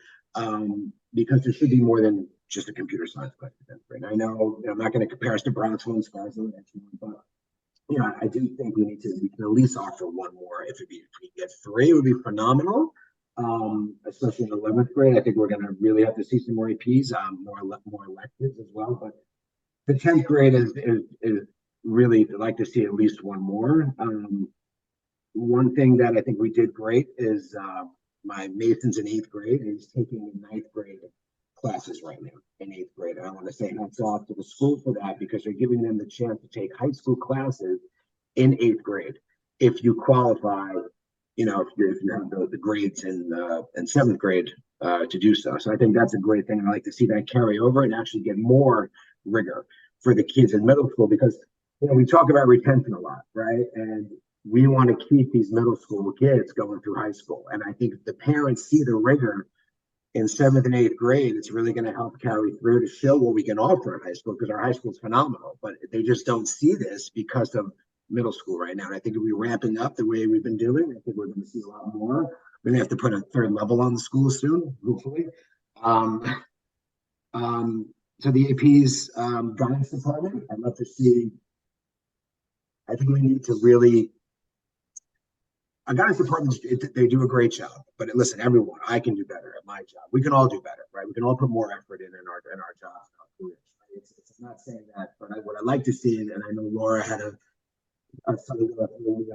because there should be more than just a computer science class for 10th grade. I know I'm not going to compare us to Brownsville and Scarsdale, but I do think we can at least offer one more. If we get 3, it would be phenomenal. Especially in 11th grade, I think we're going to really have to see some more APs, more electives as well. But the 10th grade is really like to see at least one more. One thing that I think we did great is my Mason's in 8th grade, and he's taking 9th grade classes right now in 8th grade. And I want to say hats off to the school for that because they're giving them the chance to take high school classes in 8th grade if you qualify. If you have the grades in 7th grade to do so. So I think that's a great thing. I like to see that carry over and actually get more rigor for the kids in middle school because we talk about retention a lot, right? And we want to keep these middle school kids going through high school. And I think if the parents see the rigor in 7th and 8th grade, it's really going to help carry through to show what we can offer in high school because our high school is phenomenal. But they just don't see this because of middle school right now. And I think if we're ramping up the way we've been doing, I think we're going to see a lot more. We're going to have to put a 3rd level on the school soon, hopefully. So the AP's guidance department, I'd love to see. I think we need to really. Our guidance department, they do a great job. But listen, everyone, I can do better at my job. We can all do better, right? We can all put more effort in our jobs, in our careers. Right? I'm not saying that, but what I like to see, and I know Laura had a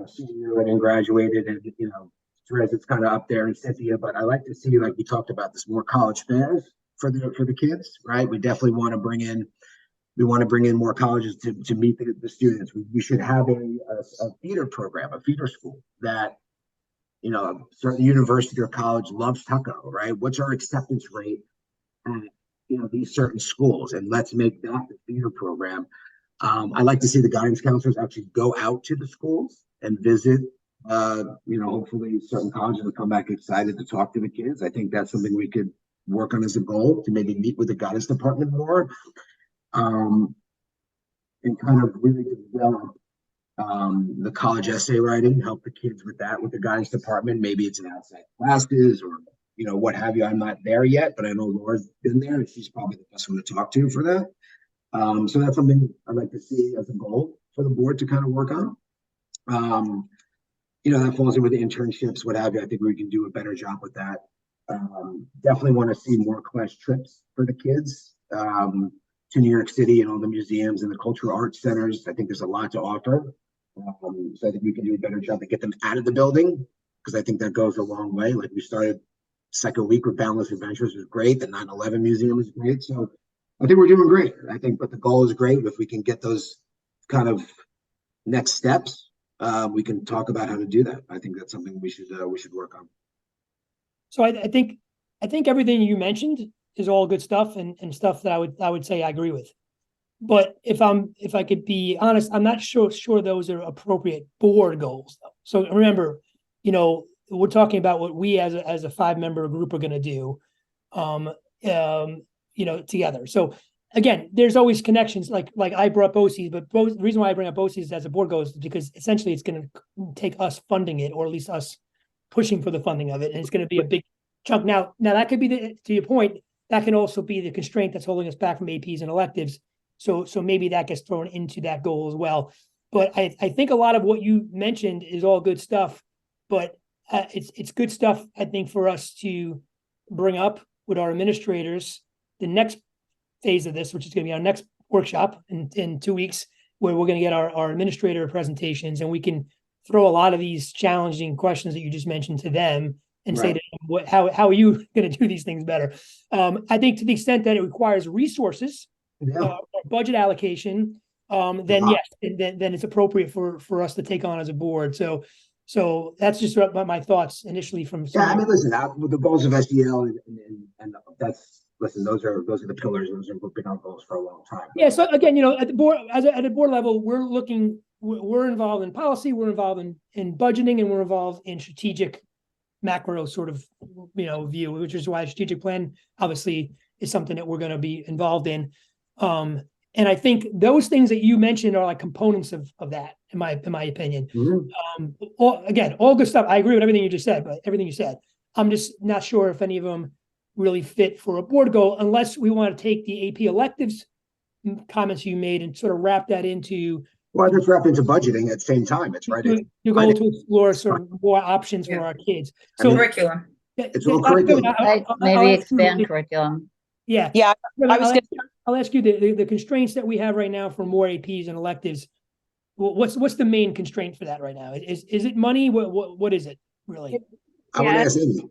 senior and graduated, and Therese is kind of up there, and Cynthia. But I like to see, like we talked about, this more college fairs for the kids, right? We definitely want to bring in. We want to bring in more colleges to meet the students. We should have a feeder program, a feeder school that, a certain university or college loves Tuckahoe, right? What's our acceptance rate at, these certain schools? And let's make that the feeder program. I like to see the guidance counselors actually go out to the schools and visit. Hopefully certain colleges will come back excited to talk to the kids. I think that's something we could work on as a goal, to maybe meet with the guidance department more. And kind of really develop the college essay writing, help the kids with that with the guidance department. Maybe it's in outside classes or what have you. I'm not there yet, but I know Laura's been there and she's probably the best one to talk to for that. So that's something I'd like to see as a goal for the board to kind of work on. That falls in with the internships, what have you. I think we can do a better job with that. Definitely want to see more class trips for the kids to New York City and all the museums and the cultural arts centers. I think there's a lot to offer. So I think we can do a better job to get them out of the building because I think that goes a long way. Like we started second week with Boundless Adventures was great. The 9/11 museum was great. So I think we're doing great. But the goal is great. If we can get those kind of next steps, we can talk about how to do that. I think that's something we should work on. So I think everything you mentioned is all good stuff and stuff that I would say I agree with. But if I could be honest, I'm not sure those are appropriate board goals though. So remember, we're talking about what we as a 5-member group are going to do, together. So again, there's always connections. Like I brought BOCES, but the reason why I bring up BOCES as a board goal is because essentially it's going to take us funding it, or at least us pushing for the funding of it, and it's going to be a big chunk. Now that could be to your point. That can also be the constraint that's holding us back from APs and electives. So maybe that gets thrown into that goal as well. But I think a lot of what you mentioned is all good stuff, but it's good stuff, I think, for us to bring up with our administrators the next phase of this, which is going to be our next workshop in 2 weeks, where we're going to get our administrator presentations, and we can throw a lot of these challenging questions that you just mentioned to them and say to them, how are you going to do these things better? I think to the extent that it requires resources, budget allocation, then yes, then it's appropriate for us to take on as a board. So that's just my thoughts initially from. Listen, with the goals of SEL and that's. Listen, those are the pillars. Those have been our goals for a long time. Yeah. So again, at the board, at a board level, we're involved in policy, we're involved in budgeting, and we're involved in strategic macro sort of, view, which is why strategic plan obviously is something that we're going to be involved in. And I think those things that you mentioned are like components of that, in my opinion. Again, all good stuff. I agree with everything you just said, but everything you said, I'm just not sure if any of them really fit for a board goal, unless we want to take the AP electives comments you made and sort of wrap that into. Well, just wrap into budgeting at the same time. It's right. You go to explore sort of more options for our kids. So Curriculum. It's all curriculum. Like maybe expand curriculum. Yeah. Yeah, I was I'll ask you the constraints that we have right now for more APs and electives. What's the main constraint for that right now? Is it money? What is it really? I would ask Amy.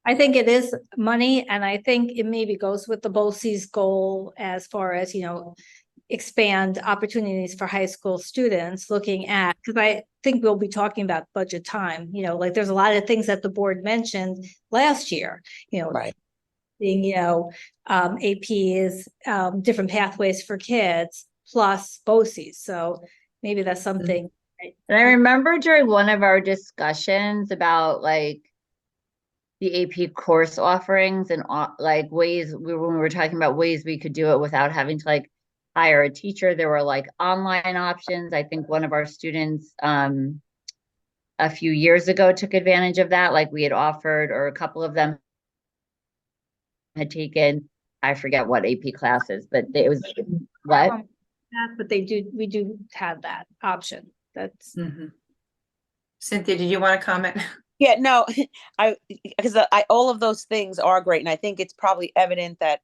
I think it is money, and I think it maybe goes with the BOCES goal as far as, expand opportunities for high school students looking at, because I think we'll be talking about budget time, like there's a lot of things that the board mentioned last year, right. being, APs, different pathways for kids, plus BOCES. So maybe that's something. And I remember during one of our discussions about like the AP course offerings and like ways when we were talking about ways we could do it without having to like hire a teacher, there were like online options. I think one of our students a few years ago took advantage of that. Like we had offered, or a couple of them had taken, I forget what AP classes, but it was what? But we do have that option. That's Cynthia, did you want to comment? Yeah, no, because all of those things are great. And I think it's probably evident that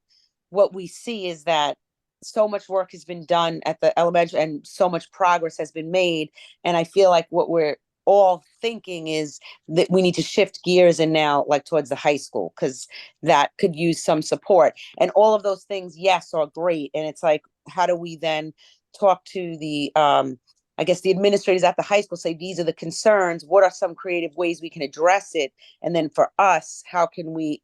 what we see is that so much work has been done at the elementary and so much progress has been made. And I feel like what we're all thinking is that we need to shift gears and now like towards the high school, because that could use some support. And all of those things, yes, are great. And it's like, how do we then talk to the I guess the administrators at the high school, say, these are the concerns. What are some creative ways we can address it? And then for us, how can we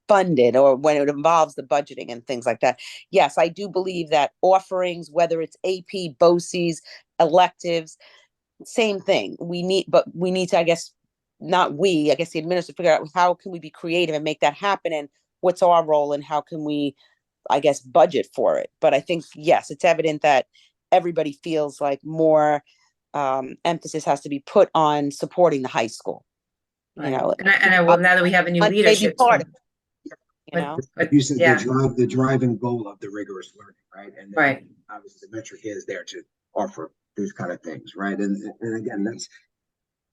fund it, or when it involves the budgeting and things like that? Yes, I do believe that offerings, whether it's AP, BOCES, electives, same thing. We need to, I guess the administrator figure out how can we be creative and make that happen, and what's our role, and how can we, I guess, budget for it. But I think, yes, it's evident that everybody feels like more emphasis has to be put on supporting the high school. And I will, now that we have a new leadership. Part of it, But you said the driving goal of the rigorous learning, right? And then obviously the metric is there to offer these kind of things, right? And again, that's,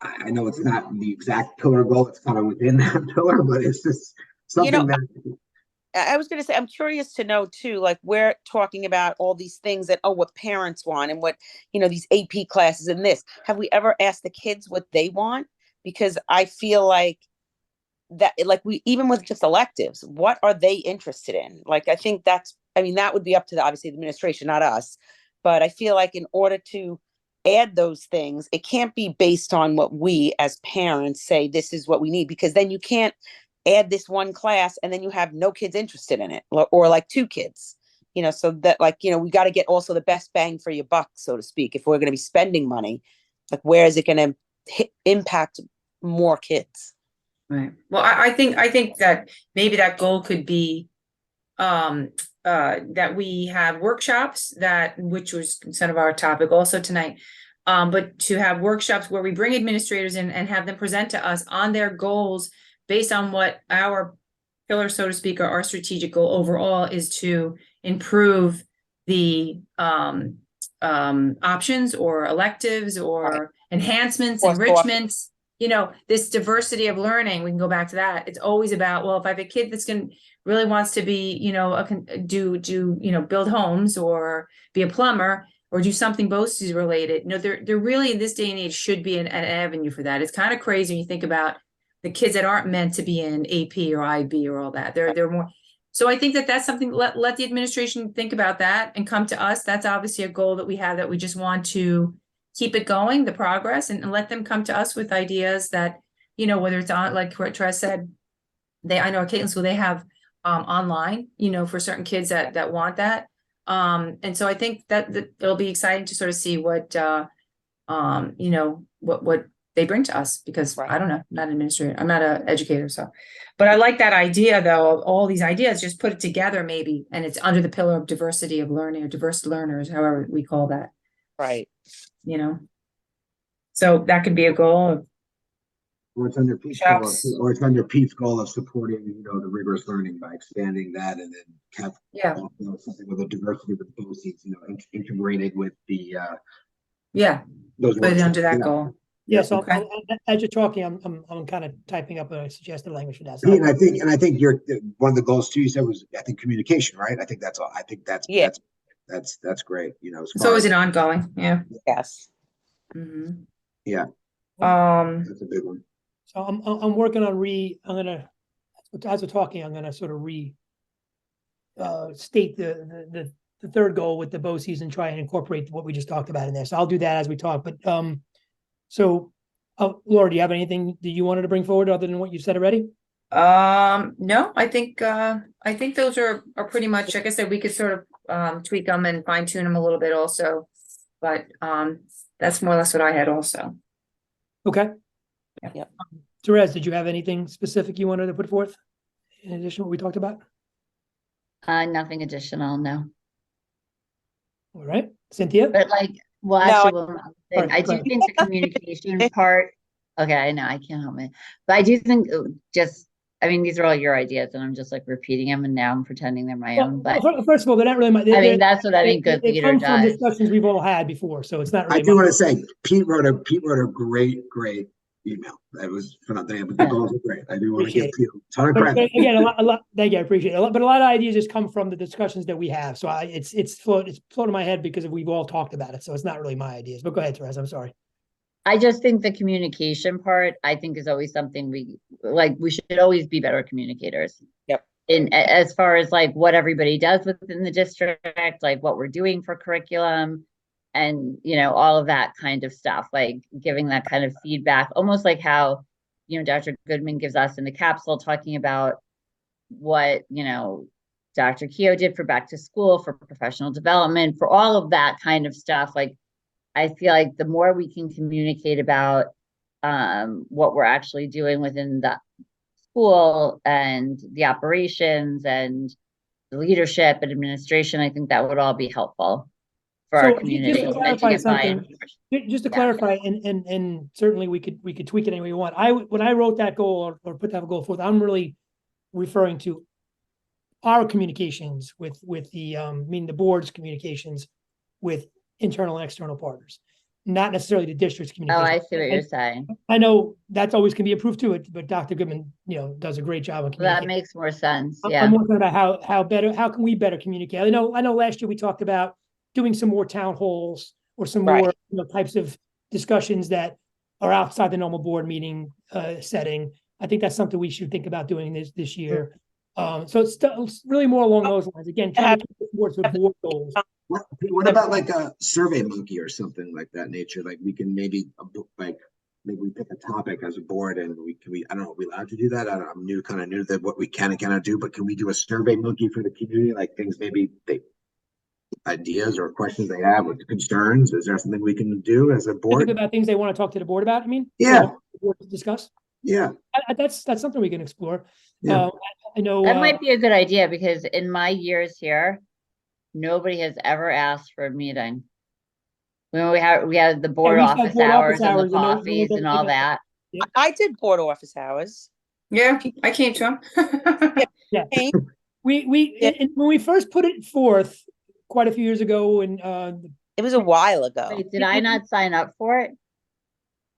I know it's not the exact pillar goal, it's kind of within that pillar, but it's just something that I was going to say, I'm curious to know too, like we're talking about all these things that, what parents want and what, these AP classes and this. Have we ever asked the kids what they want? Because I feel like that, like even with just electives, what are they interested in? Like, I think that would be up to obviously the administration, not us. But I feel like in order to add those things, it can't be based on what we as parents say, this is what we need, because then you can't add this one class and then you have no kids interested in it, or like two kids, so that we got to get also the best bang for your buck, so to speak. If we're going to be spending money, like where is it going to impact more kids? Right. Well, I think that maybe that goal could be that we have workshops, which was kind of our topic also tonight, but to have workshops where we bring administrators in and have them present to us on their goals based on what our pillar, so to speak, or our strategic goal overall is to improve the options or electives or enhancements, enrichments, this diversity of learning. We can go back to that. It's always about, well, if I have a kid that's really wants to be, build homes or be a plumber or do something BOCES related, there really in this day and age should be an avenue for that. It's kind of crazy when you think about the kids that aren't meant to be in AP or IB or all that. They're more. So I think that's something, let the administration think about that and come to us. That's obviously a goal that we have, that we just want to keep it going, the progress, and let them come to us with ideas that, whether it's on, like what Tress said, I know at Caitlin School, they have online, for certain kids that want that. And so I think that it'll be exciting to sort of see what they bring to us, because Right. I don't know, I'm not an administrator, I'm not an educator, so. But I like that idea though, of all these ideas, just put it together maybe, and it's under the pillar of diversity of learning, or diverse learners, however we call that, Right. you know? So that could be a goal of Or it's under Pete's goal, Shops. or it's under Pete's goal of supporting, the rigorous learning by expanding that, and then have Yeah. something with a diversity with BOCES, integrated with the yeah, those put it workshops. under that Yeah. goal. Yeah, so Okay. as you're talking, I'm kind of typing up a suggested language for that. So Pete, and I think one of the goals too you said was, I think, communication, right? I think that's all. I think Yeah. that's great. As It's far always as an ongoing, yeah. Yes. Mhm. yeah, that's a big one. So I'm working on as we're talking, I'm gonna sort of state the third goal with the BOCES and try and incorporate what we just talked about in there. So I'll do that as we talk. But so Laura, do you have anything that you wanted to bring forward other than what you said already? No, I think those are pretty much, like I said, we could sort of tweak them and fine tune them a little bit also. But that's more or less what I had also. Okay. Yep. Therese, did you have anything specific you wanted to put forth in addition to what we talked about? Nothing additional, no. All right, Cynthia? But well, No, actually, one other thing, Sorry, I go do ahead. think the communication part, okay, I know, I can't help it. But I do think I mean, these are all your ideas and I'm just repeating them and now I'm pretending they're my own, but First of all, they're not really my. I mean, that's what any good They leader come from does. discussions we've all had before, so it's not I really. do want to say Pete wrote a great email. That was phenomenal. But the goals are great. I do want to give Appreciate Pete a ton of But credit. again, a lot. Thank you, I appreciate it. But a lot of ideas just come from the discussions that we have. So it's floated in my head because we've all talked about it. So it's not really my ideas. But go ahead, Therese. I'm sorry. I just think the communication part, I think, is always something we should always be better communicators. Yep. As far as what everybody does within the district, what we're doing for curriculum and, all of that kind of stuff, giving that kind of feedback, almost like how, Dr. Goodman gives us in the capsule talking about what, Dr. Keogh did for back to school, for professional development, for all of that kind of stuff. I feel like the more we can communicate about what we're actually doing within the school and the operations and the leadership and administration, I think that would all be helpful for our community. Just to and clarify get buy-in. something, just to Yeah. clarify, and certainly we could tweak it any way we want. When I wrote that goal or put that goal forth, I'm really referring to our communications with the the board's communications with internal and external partners, not necessarily the district's Oh, communication. I see what you're saying. I know that's always can be improved too, but Dr. Goodman, does a great job of Well, that communicating. makes more sense. Yeah. I'm wondering about how can we better communicate? I know last year we talked about doing some more town halls or some more types of discussions that are outside the normal board meeting setting. I think that's something we should think about doing this year. So it's really more along those lines. Again, trying to keep towards the board goals. What about a survey monkey or something like that nature? We can maybe maybe we pick a topic as a board and I don't know, are we allowed to do that? I'm kind of new to what we can and cannot do, but can we do a survey monkey for the community? Things ideas or questions they have or concerns? Is there something we can do as a board? Think about things they want to talk to the board about, Yeah. The board to discuss? Yeah. That's something we can explore. Yeah. I know That might be a good idea because in my years here, nobody has ever asked for a meeting. When we had the board we used to have office board hours office and the hours and no- coffees and all that. I did board office hours. Yeah, I came to them. Yeah. Hey. And when we first put it forth quite a few years ago, and It was a while ago. Wait, did I not sign up for it?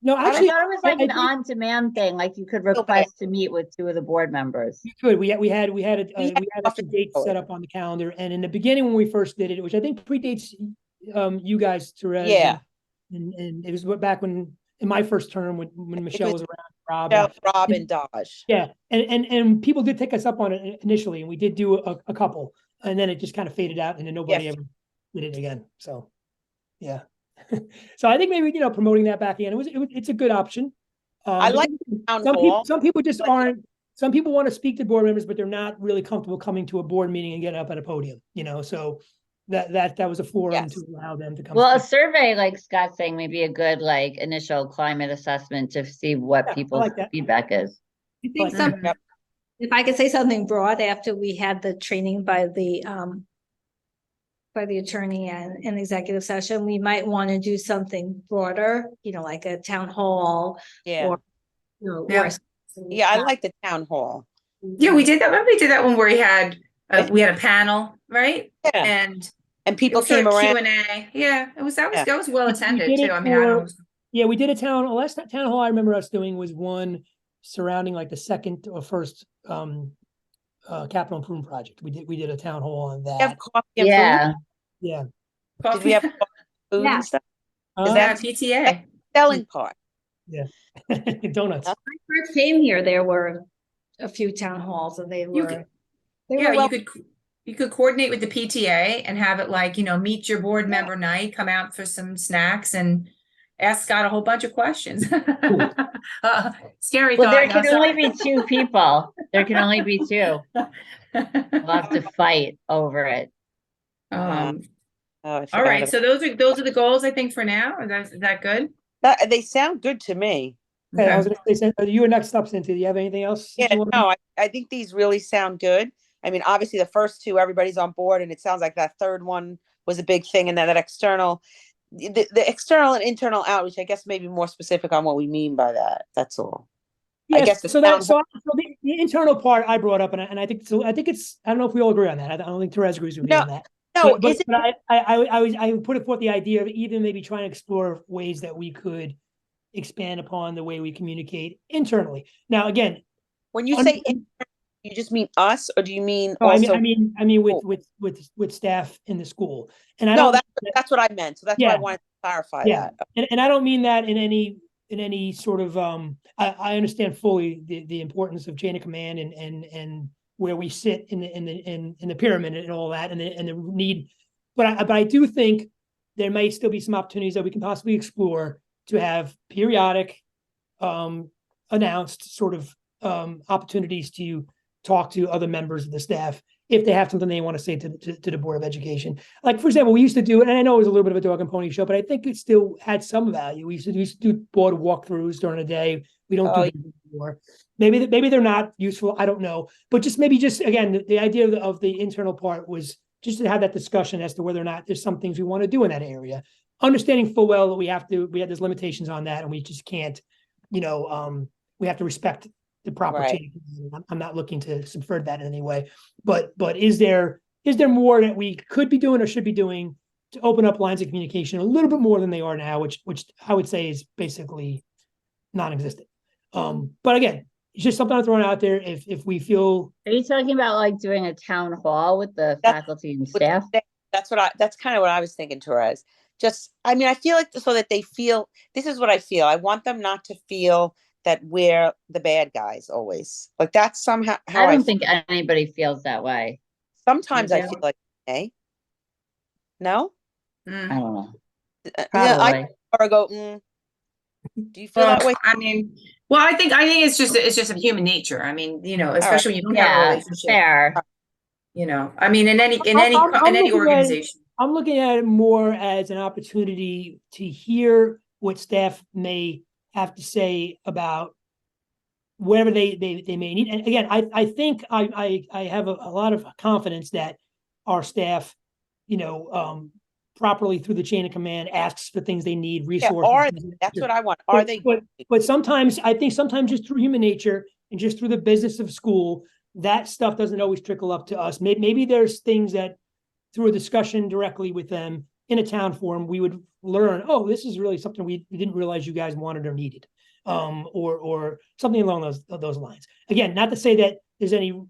no, I actually, thought it was I an think on-demand thing, you could request to meet with 2 of the board members. we could. We had office some dates set up on the calendar, and in the beginning when we first did it, which I think predates you guys, Therese. Yeah. And it was back in my first term when Michelle was around, Rob. Rob and Dodge. Yeah, and people did take us up on it initially, and we did do a couple, and then it just kind of faded out, and then nobody ever did it again. So, yeah. So I think maybe promoting that back again. It's a good option. I like town hall. Some people just aren't. Some people want to speak to board members, but they're not really comfortable coming to a board meeting and getting up at a podium. So that was a forum Yes. to allow them to come. Well, a speak. survey, like Scott's saying, may be a good like initial climate assessment to see what Yeah, I people's like that. feedback is. I think Like, some, Yep. if I could say something broad, after we had the training by the attorney and an executive session, we might want to do something broader, like a town hall Yeah. or, or Yeah. Yeah, I like the town hall. Yeah, we did that. Remember we did that one where we had a panel, right? Yeah. And And it people was sort came of around. Q&A. Yeah, Yeah. that was well We attended did it too. I mean, I don't know. Yeah, we did a last town hall I remember us doing was one surrounding like the second or first capital improvement project. We did a town hall on We have that. coffee and food. Yeah, Yeah. Did we have coffee and food Yeah. and stuff? Uh, Is Yeah, that PTA. selling part? donuts. Huh? When I first came here, there were a few town halls and they You were, could- they Yeah, were well, you could coordinate with the PTA and have it like, meet your board member night, come out for some snacks and ask Scott a whole bunch of questions. Scary well, there thought. can only be two people. There can only be two. We'll have to fight over it. Oh, Um, I all forgot right, about so those are the goals, I think, for now. Is that good? that. They sound good to me. Okay, I was Okay. gonna say, you were next up, Cynthia. Do you have anything else? that Yeah, you want no, I think these really sound good. I mean, obviously the first two, everybody's on board, and it sounds like that third one was a big thing, and then that external, the external and internal outreach, I guess maybe more specific on what we mean by that. That's all. I Yes, guess the so town the internal part I brought up, and I think so. I think I don't know if we all agree on that. I don't think Therese agrees with me No, on that. no, But is it, I put forth the idea of even maybe trying to explore ways that we could expand upon the way we communicate internally. Now, again, when you say you just mean us, or do you mean oh, also? I mean Oh. with staff in the school, and I No, don't. that's what I meant. So that's why I Yeah. wanted to clarify Yeah, that. and I don't mean that in any sort of I understand fully the importance of chain of command and where we sit in the pyramid and all that and the need, but I do think there may still be some opportunities that we can possibly explore to have periodic announced sort of opportunities to talk to other members of the staff if they have something they want to say to the Board of Education. Like, for example, we used to do it, and I know it was a little bit of a dog and pony show, but I think it still had some value. We used to do board walkthroughs during the day. We don't Oh, do them anymore. Maybe they're not useful. I don't know. But just again, the idea of the internal part was just to have that discussion as to whether or not there's some things we want to do in that area. Understanding full well that we have there's limitations on that, and we just can't, we have to respect the proper Right. chain. I'm not looking to subvert that in any way, but is there more that we could be doing or should be doing to open up lines of communication a little bit more than they are now, which I would say is basically non-existent. But again, it's just something I'm throwing out there. If we feel, Are you talking about like doing a town hall with the faculty and with staff? that's kind of what I was thinking, Therese. Just, I mean, I feel like so that they feel, this is what I feel. I want them not to feel that we're the bad guys always. Like that's somehow how I don't feel. think anybody feels that way. Sometimes I do? feel like, hey, no, I Mm. don't know. yeah, Probably. or I go, do you feel Well, that way? I mean, I think it's just a human nature. I mean, especially when you don't have a Yeah, relationship. fair. I mean, in any I'm looking at it- organization. I'm looking at it more as an opportunity to hear what staff may have to say about whatever they may need. And again, I think I have a lot of confidence that our staff, properly through the chain of command asks for things they need, Yeah, resources. that's what I want. Are they? But sometimes I think just through human nature and just through the business of school, that stuff doesn't always trickle up to us. Maybe there's things that through a discussion directly with them in a town forum, we would learn, oh, this is really something we didn't realize you guys wanted or needed. Or something along those lines. Again, not to say that there's any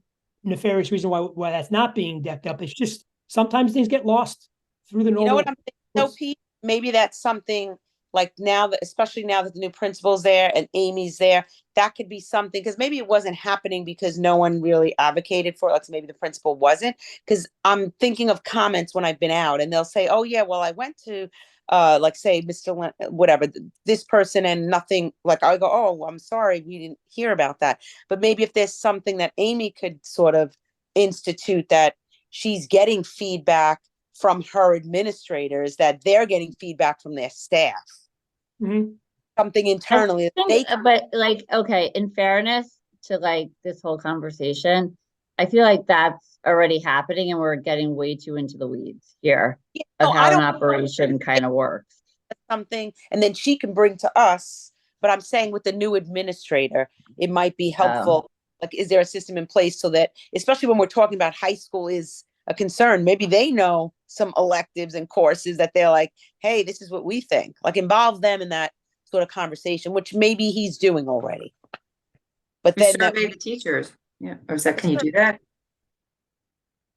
nefarious reason why that's not being decked up. It's just sometimes things get lost through the normal. You know what I'm thinking, though, Pete? Maybe that's something like now that, especially now that the new principal's there and Amy's there, that could be something, because maybe it wasn't happening because no one really advocated for it. Like maybe the principal wasn't, because I'm thinking of comments when I've been out and they'll say, oh yeah, well, I went to like say Mr. Whatever, this person, and nothing, like I go, oh, I'm sorry, we didn't hear about that. But maybe if there's something that Amy could sort of institute, that she's getting feedback from her administrators that they're getting feedback from their staff, Mhm. something internally. that think, They, but like, okay, in fairness to like this whole conversation, I feel like that's already happening and we're getting way too into the weeds here of no, I how an don't operation kind of works. something, and then she can bring to us. But I'm saying with the new administrator, it might be helpful. Like, is there a system in place so that, especially when we're talking about high school is a concern, maybe they know some electives and courses that they're like, hey, this is what we think. Like, involve them in that sort of conversation, which maybe he's doing already. But You then that, survey the teachers. Yeah, or is that, can you do that?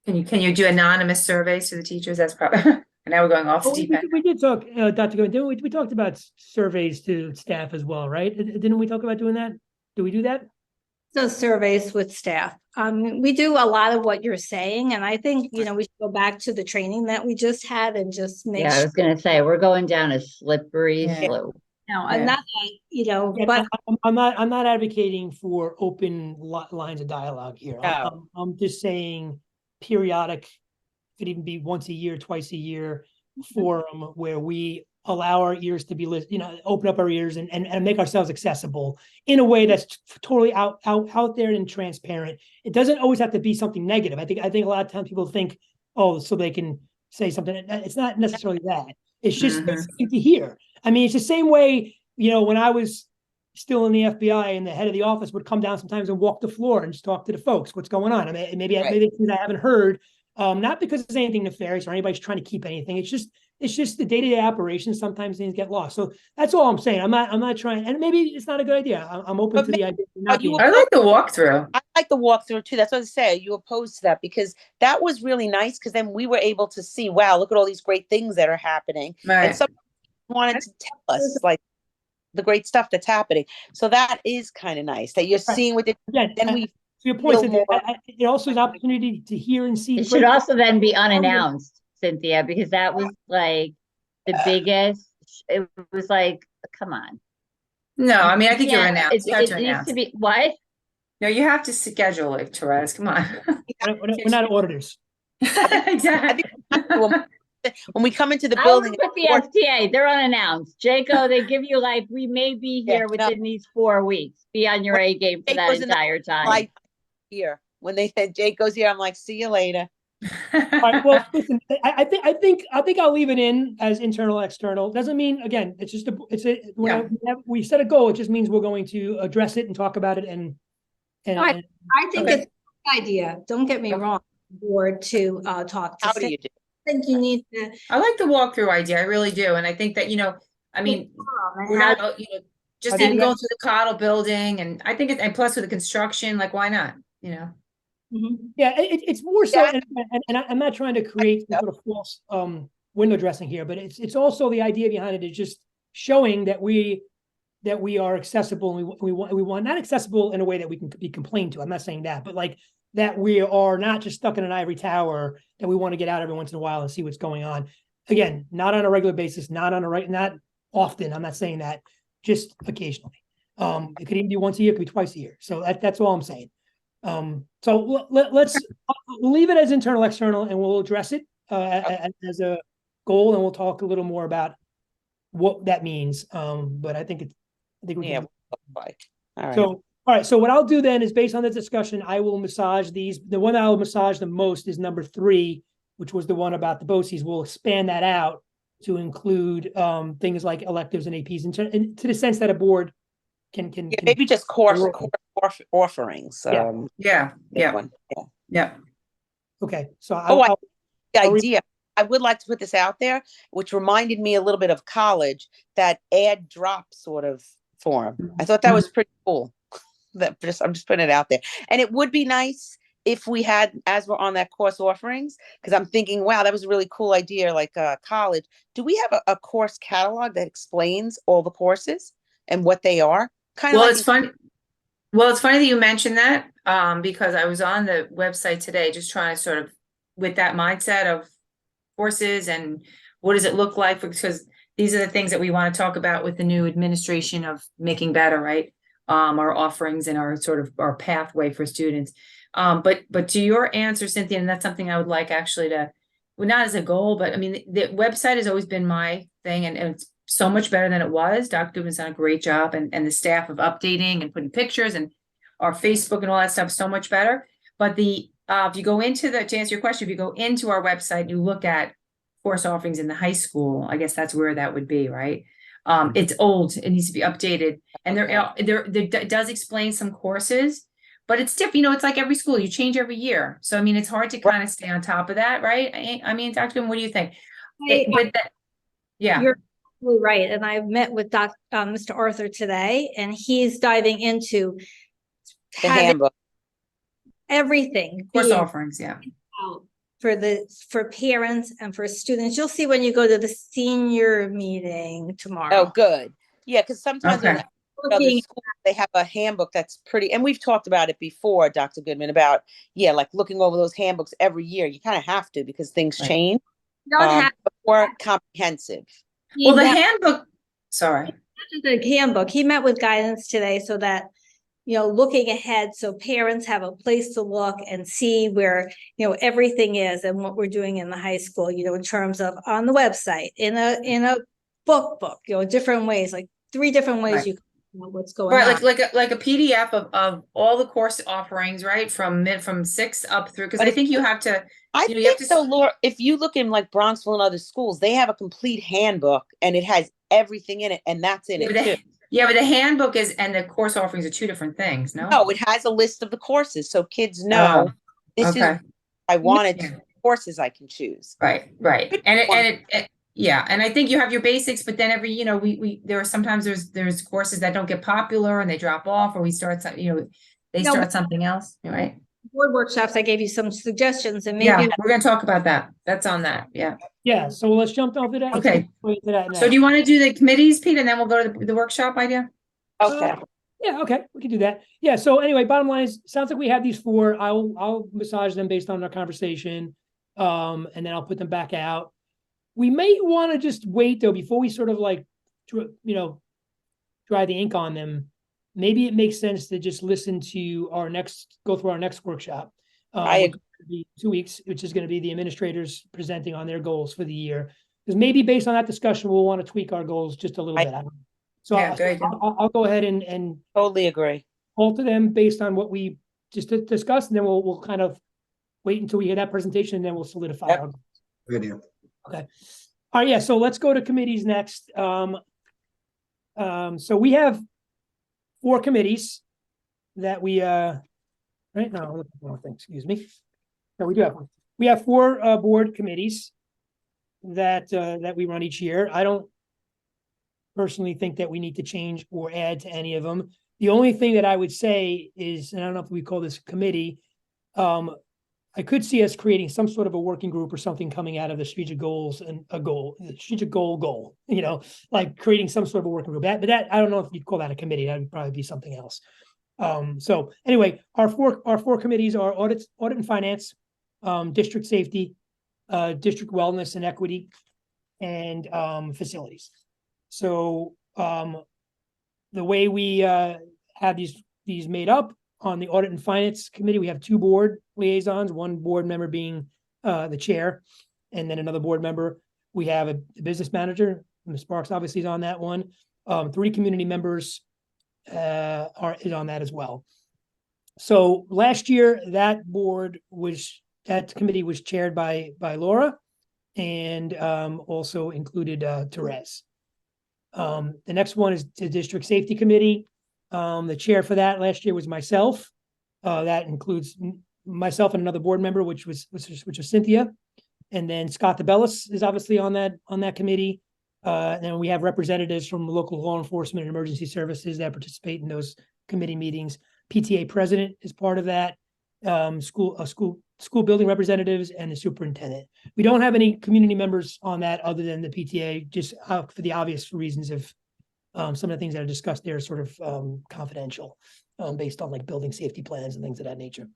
Can you do anonymous surveys to the teachers? That's probably, and now we're going off the Oh, deep end. we did talk, Dr. Goodman, didn't we? We talked about surveys to staff as well, right? Didn't we talk about doing that? Do we do that? Those surveys with staff. We do a lot of what you're saying, and I think, we should go back to the training that we just had and just make Yeah, I sure, was gonna say, we're going down a slippery Yeah. slope. and Yeah. not, Yeah, but I'm not advocating for open lines of dialogue here. No. I'm just saying periodic, could even be once a year, twice a year forum where we allow our ears to be listened, open up our ears and make ourselves accessible in a way that's totally out there and transparent. It doesn't always have to be something negative. I think a lot of times people think, oh, so they can say something. It's not necessarily that. It's just Mhm. something to hear. I mean, it's the same way, when I was still in the FBI and the head of the office would come down sometimes and walk the floor and just talk to the folks, what's going on. I mean, maybe things I haven't heard. Not because it's anything nefarious or anybody's trying to keep anything. It's just the day-to-day operations. Sometimes things get lost. So that's all I'm saying. I'm not trying, and maybe it's not a good idea. I'm open But to the idea of are not you being. I like the walkthrough. I like the walkthrough too. That's what I say. You opposed to that because that was really nice because then we were able to see, wow, look at all these great things that are happening. And Right. some wanted to tell us like the great stuff that's happening. So that is kind of nice that you're Right. seeing with it. Again, Then we to your point, feel Cynthia, more. it also is an opportunity to hear and see. It should great- also then be unannounced, Cynthia, because that was like the biggest, it was like, come on. No, I mean, I think you're Yeah, announced. You have it to needs announce. to be, what? No, you have to schedule it, Therese. Come on. We're not auditors. Exactly. When we come into the I building, work with the FTA, they're unannounced. Jaco, they give you like, we may be Yeah, here no. within these 4 weeks. Be on your A game for Jake that goes in the entire time. like here, when they said Jake goes here, I'm like, see you later. All right. Well, listen. I think I'll leave it in as internal, external. Doesn't mean again. It's just we set a goal. It just means we're going to address it and talk about it. And I think Okay. it's a good idea. Don't get me wrong, board to talk to How do staff. you do? I think you need to I like the walkthrough idea. I really do. And I think that, I mean, and we're have- not, just How do even you- going through the Cottle building. And I think and plus with the construction, like, why not? Yeah, it's more so, Yeah. and I'm not trying to create some sort of false window dressing here, but it's also the idea behind it is just showing that we are accessible and we want not accessible in a way that we can be complained to. I'm not saying that, but like that we are not just stuck in an ivory tower, that we want to get out every once in a while and see what's going on. Again, not on a regular basis, not often. I'm not saying that, just occasionally. It could even be once a year, it could be twice a year. So that's all I'm saying. So let's we'll leave it as internal, external, and we'll address it as a goal, and we'll talk a little more about what that means. But I think we Yeah. can. Like, all right. So, all right. So what I'll do then is based on the discussion, I will massage these. The one I'll massage the most is number 3, which was the one about the BOCES. We'll expand that out to include things like electives and APs, and to the sense that a board can Maybe just course offerings. Yeah. Big Yeah. one. Yeah. Yeah. Okay. So The I'll idea. I would like to put this out there, which reminded me a little bit of college, that add drop sort of form. I thought that was pretty cool. I'm just putting it out there. And it would be nice if we had, as we're on that course offerings, because I'm thinking, wow, that was a really cool idea, like college. Do we have a course catalog that explains all the courses and what they are? Kind of Well, like it's funny. Well, it's funny that you mentioned that, because I was on the website today, just trying to sort of with that mindset of courses and what does it look like, because these are the things that we want to talk about with the new administration of making better, right? Our offerings and our sort of our pathway for students. But to your answer, Cynthia, and that's something I would like actually to well, not as a goal, but I mean, the website has always been my thing, and it's so much better than it was. Dr. Goodman's done a great job, and the staff of updating and putting pictures and our Facebook and all that stuff so much better. But if you go into to answer your question, if you go into our website, you look at course offerings in the high school, I guess that's where that would be, right? It's old, it needs to be updated. And there does explain some courses, but it's different, it's like every school, you change every year. So, I mean, it's hard to kind of stay on top of that, right? I mean, Dr. Goodman, what do you think? Yeah. You're absolutely right. And I met with Mr. Arthur today, and he's diving into The having handbook. everything Course being offerings, yeah. out for parents and for students. You'll see when you go to the senior meeting tomorrow. Oh, good. Yeah, because sometimes Okay. in other schools, they have a handbook that's pretty, and we've talked about it before, Dr. Goodman, about, like looking over those handbooks every year. You kind of have to because things Right. change. You don't have More comprehensive. Well, the handbook, sorry. the handbook. He met with guidance today so that, looking ahead, so parents have a place to look and see where, everything is and what we're doing in the high school, in terms of on the website, in a book, different ways, like 3 different ways Right. you can know what's going Right, on. like a PDF of all the course offerings, right? From 6 up through, because But I think you have to, I you have think to. so, Laura, if you look in like Bronxville and other schools, they have a complete handbook and it has everything in it, and that's in Yeah, it but too. but the handbook and the course offerings are 2 different things, no? No, it has a list of the courses, so kids know this is Okay. I wanted Yeah. courses I can choose. Right. And yeah, and I think you have your basics, but then every, there are sometimes there's courses that don't get popular and they drop off, or we start they No, start something else, right? Board workshops, I gave you some suggestions, and Yeah, maybe we're gonna talk about that. That's on that, yeah. Yeah, so let's jump over that. Let's Okay. jump right into that So now. do you want to do the committees, Pete, and then we'll go to the workshop idea? Okay. Yeah, okay, we can do that. Yeah, so anyway, bottom line is, sounds like we have these 4. I'll massage them based on our conversation. And then I'll put them back out. We may want to just wait though, before we sort of like, dry the ink on them. Maybe it makes sense to just listen to go through our next workshop. I Which is gonna be 2 weeks, which is going to be the administrators presenting on their goals for the year. Because maybe based on that discussion, we'll want to tweak our goals just a little bit. I don't know. So Yeah, good idea. I'll go ahead and totally agree. alter them based on what we just discussed, and then we'll kind of wait until we hear that presentation, and then we'll solidify Yep. our. Good idea. Okay. All right, yeah, so let's go to committees next. So we have 4 committees that we right now, I'm looking for one thing, excuse me. No, we have 4 board committees that we run each year. I don't personally think that we need to change or add to any of them. The only thing that I would say is, and I don't know if we call this committee, I could see us creating some sort of a working group or something coming out of the strategic goals and strategic goal, like creating some sort of a working group. But that, I don't know if you'd call that a committee. That would probably be something else. So anyway, our four committees are audit and finance, district safety, district wellness and equity, and facilities. So the way we have these made up, on the audit and finance committee, we have 2 board liaisons, 1 board member being the chair, and then another board member. We have a business manager, Ms. Sparks obviously is on that one. 3 community members is on that as well. So last year, that committee was chaired by Laura, and also included Therese. The next one is the district safety committee. The chair for that last year was myself. That includes myself and another board member, which was Cynthia. And then Scott DeBellis is obviously on that committee. And we have representatives from local law enforcement and emergency services that participate in those committee meetings. PTA president is part of that. School building representatives and the superintendent. We don't have any community members on that other than the PTA, just for the obvious reasons of some of the things that are discussed there are sort of confidential, based on like building safety plans and things of that nature.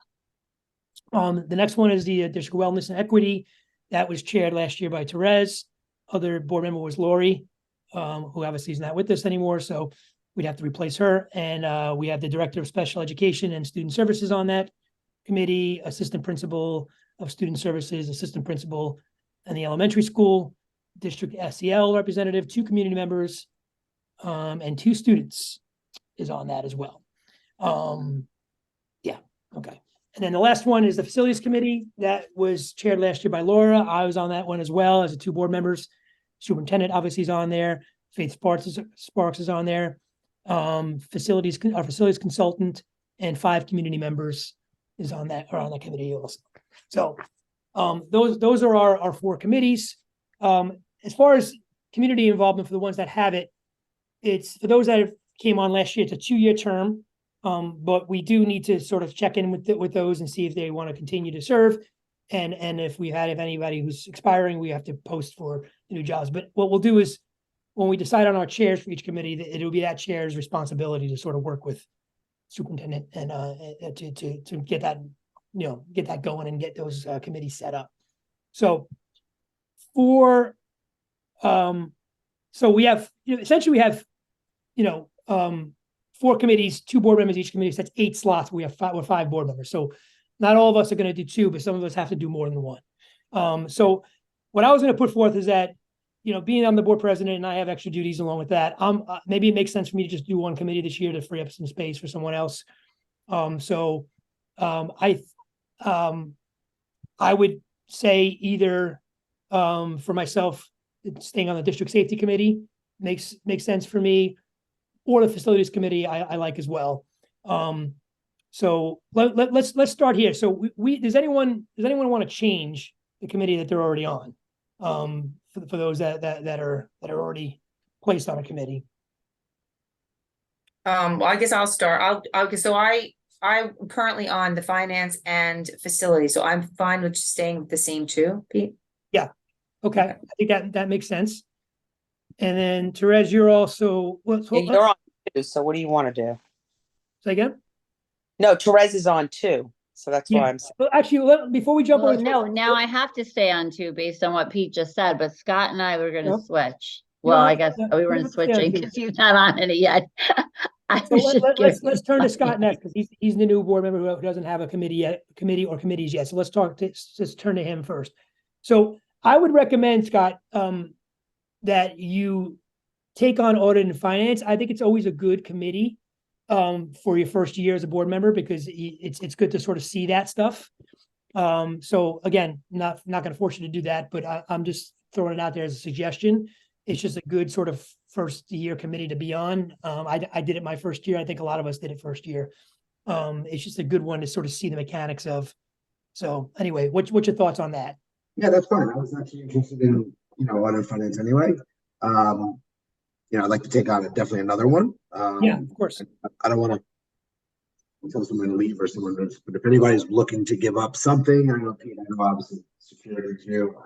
The next one is the district wellness and equity. That was chaired last year by Therese. Other board member was Lori, who obviously is not with us anymore, so we'd have to replace her. And we have the director of special education and student services on that committee, assistant principal of student services, assistant principal and the elementary school, district SEL representative, 2 community members, and 2 students is on that as well. Yeah, okay. And then the last one is the facilities committee that was chaired last year by Laura. I was on that one as well as the 2 board members. Superintendent obviously is on there. Faith Sparks is on there. Our facilities consultant and 5 community members is on that committee also. So those are our 4 committees. As far as community involvement for the ones that have it, it's for those that came on last year, it's a 2-year term. But we do need to sort of check in with those and see if they want to continue to serve. And if anybody who's expiring, we have to post for new jobs. But what we'll do is when we decide on our chairs for each committee, it'll be that chair's responsibility to sort of work with superintendent and to get that, get that going and get those committees set up. So so we have, essentially we have, 4 committees, 2 board members each committee. So that's 8 slots. We have 5 board members. So not all of us are going to do 2, but some of us have to do more than 1. So what I was going to put forth is that, being I'm the board president and I have extra duties along with that, maybe it makes sense for me to just do 1 committee this year to free up some space for someone else. I would say either for myself, staying on the district safety committee makes sense for me, or the facilities committee I like as well. So let's start here. So does anyone want to change the committee that they're already on? For those that are already placed on a committee. Well, I guess I'll start. So I'm currently on the finance and facility, so I'm fine with staying with the same 2, Pete. Okay, I think that makes sense. And then Therese, you're also You're on 2, so what do you want to do? say again? No, Therese is on 2, so that's why I'm saying. Well, actually, before we jump Well, over, no, now I have to stay on 2 based on what Pete just said, but Scott and I were gonna Yep. switch. You Well, don't I have guess to- we you weren't don't have to stay on switching 2. because he's not on it yet. So let's turn to Scott next because he's the new board member who doesn't have a committee or committees yet. So let's just turn to him first. So I would recommend, Scott, that you take on audit and finance. I think it's always a good committee for your first year as a board member because it's good to sort of see that stuff. So again, not going to force you to do that, but I'm just throwing it out there as a suggestion. It's just a good sort of first year committee to be on. I did it my first year. I think a lot of us did it first year. It's just a good one to sort of see the mechanics of. So anyway, what's your thoughts on that? Yeah, that's fine. I was actually interested in, audit finance anyway. I'd like to take on definitely another one. Yeah, of course. I don't want to tell someone to leave or someone to, but if anybody's looking to give up something, I know Pete, I know obviously security too.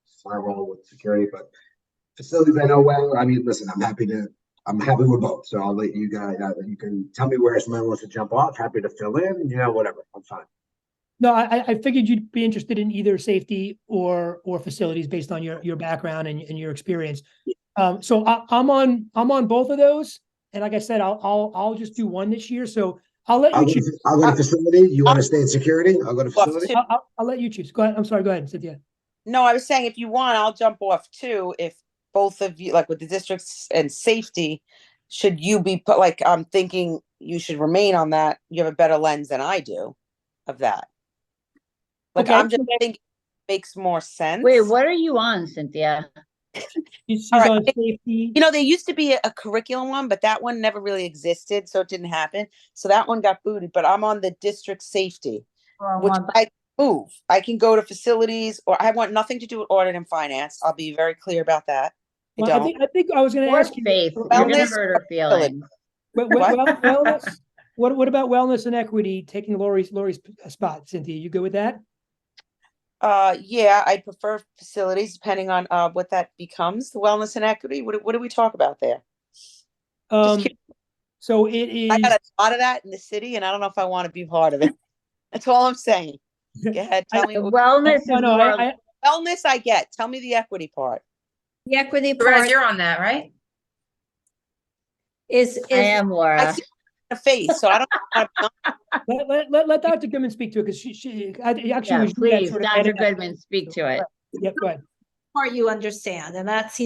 It's my role with security, but facilities I know well. I mean, listen, I'm happy with both. So I'll let you guys, you can tell me where someone wants to jump off. Happy to fill in, whatever. I'm fine. No, I figured you'd be interested in either safety or facilities based on your background and your experience. So I'm on both of those, and like I said, I'll just do 1 this year. So I'll let you choose. I'll go to facility. You want to stay in security? I'll go to facility. I'll let you choose. Go ahead. I'm sorry. Go ahead, Cynthia. No, I was saying if you want, I'll jump off 2. If both of you, like with the districts and safety, should you be put, like, I'm thinking you should remain on that. You have a better lens than I do of that. Like, Okay. I'm just thinking it makes more sense. Wait, what are you on, Cynthia? She's All right. on safety. There used to be a curriculum one, but that one never really existed, so it didn't happen. So that one got booted, but I'm on the district safety, which I can move. I can go to facilities, or I want nothing to do with audit and finance. I'll be very clear about that. Well, I think I was going to Poor ask you. Faith, you're wellness gonna hurt her feelings. Wellness. What about wellness and equity taking Lori's spot? Cynthia, you good with that? Yeah, I prefer facilities depending on what that becomes, the wellness and equity. What do we talk about there? So it is. I got a lot of that in the city, and I don't know if I want to be part of it. That's all I'm saying. Go ahead, tell me. Wellness is more. Wellness, I get. Tell me the equity part. The equity Therese, part you're on that, right? is I am I Laura. see a face, so I don't. Let Dr. Goodman speak to it because she actually Yeah, was you that please, sort of Dr. added that. Goodman, speak to it. Yep, go ahead. part you understand, and that's,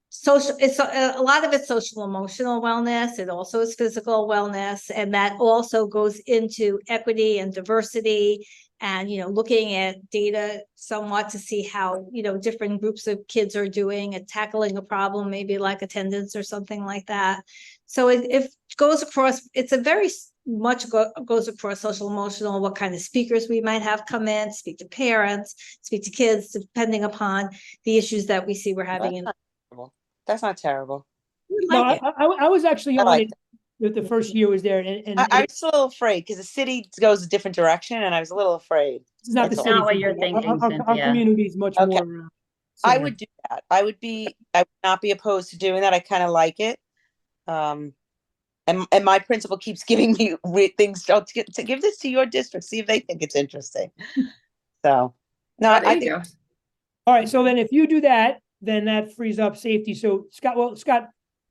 social, it's a lot of it's social emotional wellness. It also is physical wellness, and that also goes into equity and diversity, and looking at data somewhat to see how different groups of kids are doing and tackling a problem, maybe like attendance or something like that. So it goes across. It's a very much goes across social emotional, what kind of speakers we might have come in, speak to parents, speak to kids, depending upon the issues that we see we're having in. That's not terrible. No, Like it. I was actually I on like it the first year I was there, and I was a little afraid because the city goes a different direction, and I was a little afraid. it's not the That's city. not what you're thinking, Our Cynthia. community is much Okay. more. I similar. would do that. I would not be opposed to doing that. I kind of like it. And my principal keeps giving me things to give this to your district, see if they think it's interesting. So, no, Oh, there I you think go. All right, so then if you do that, then that frees up safety. So Scott,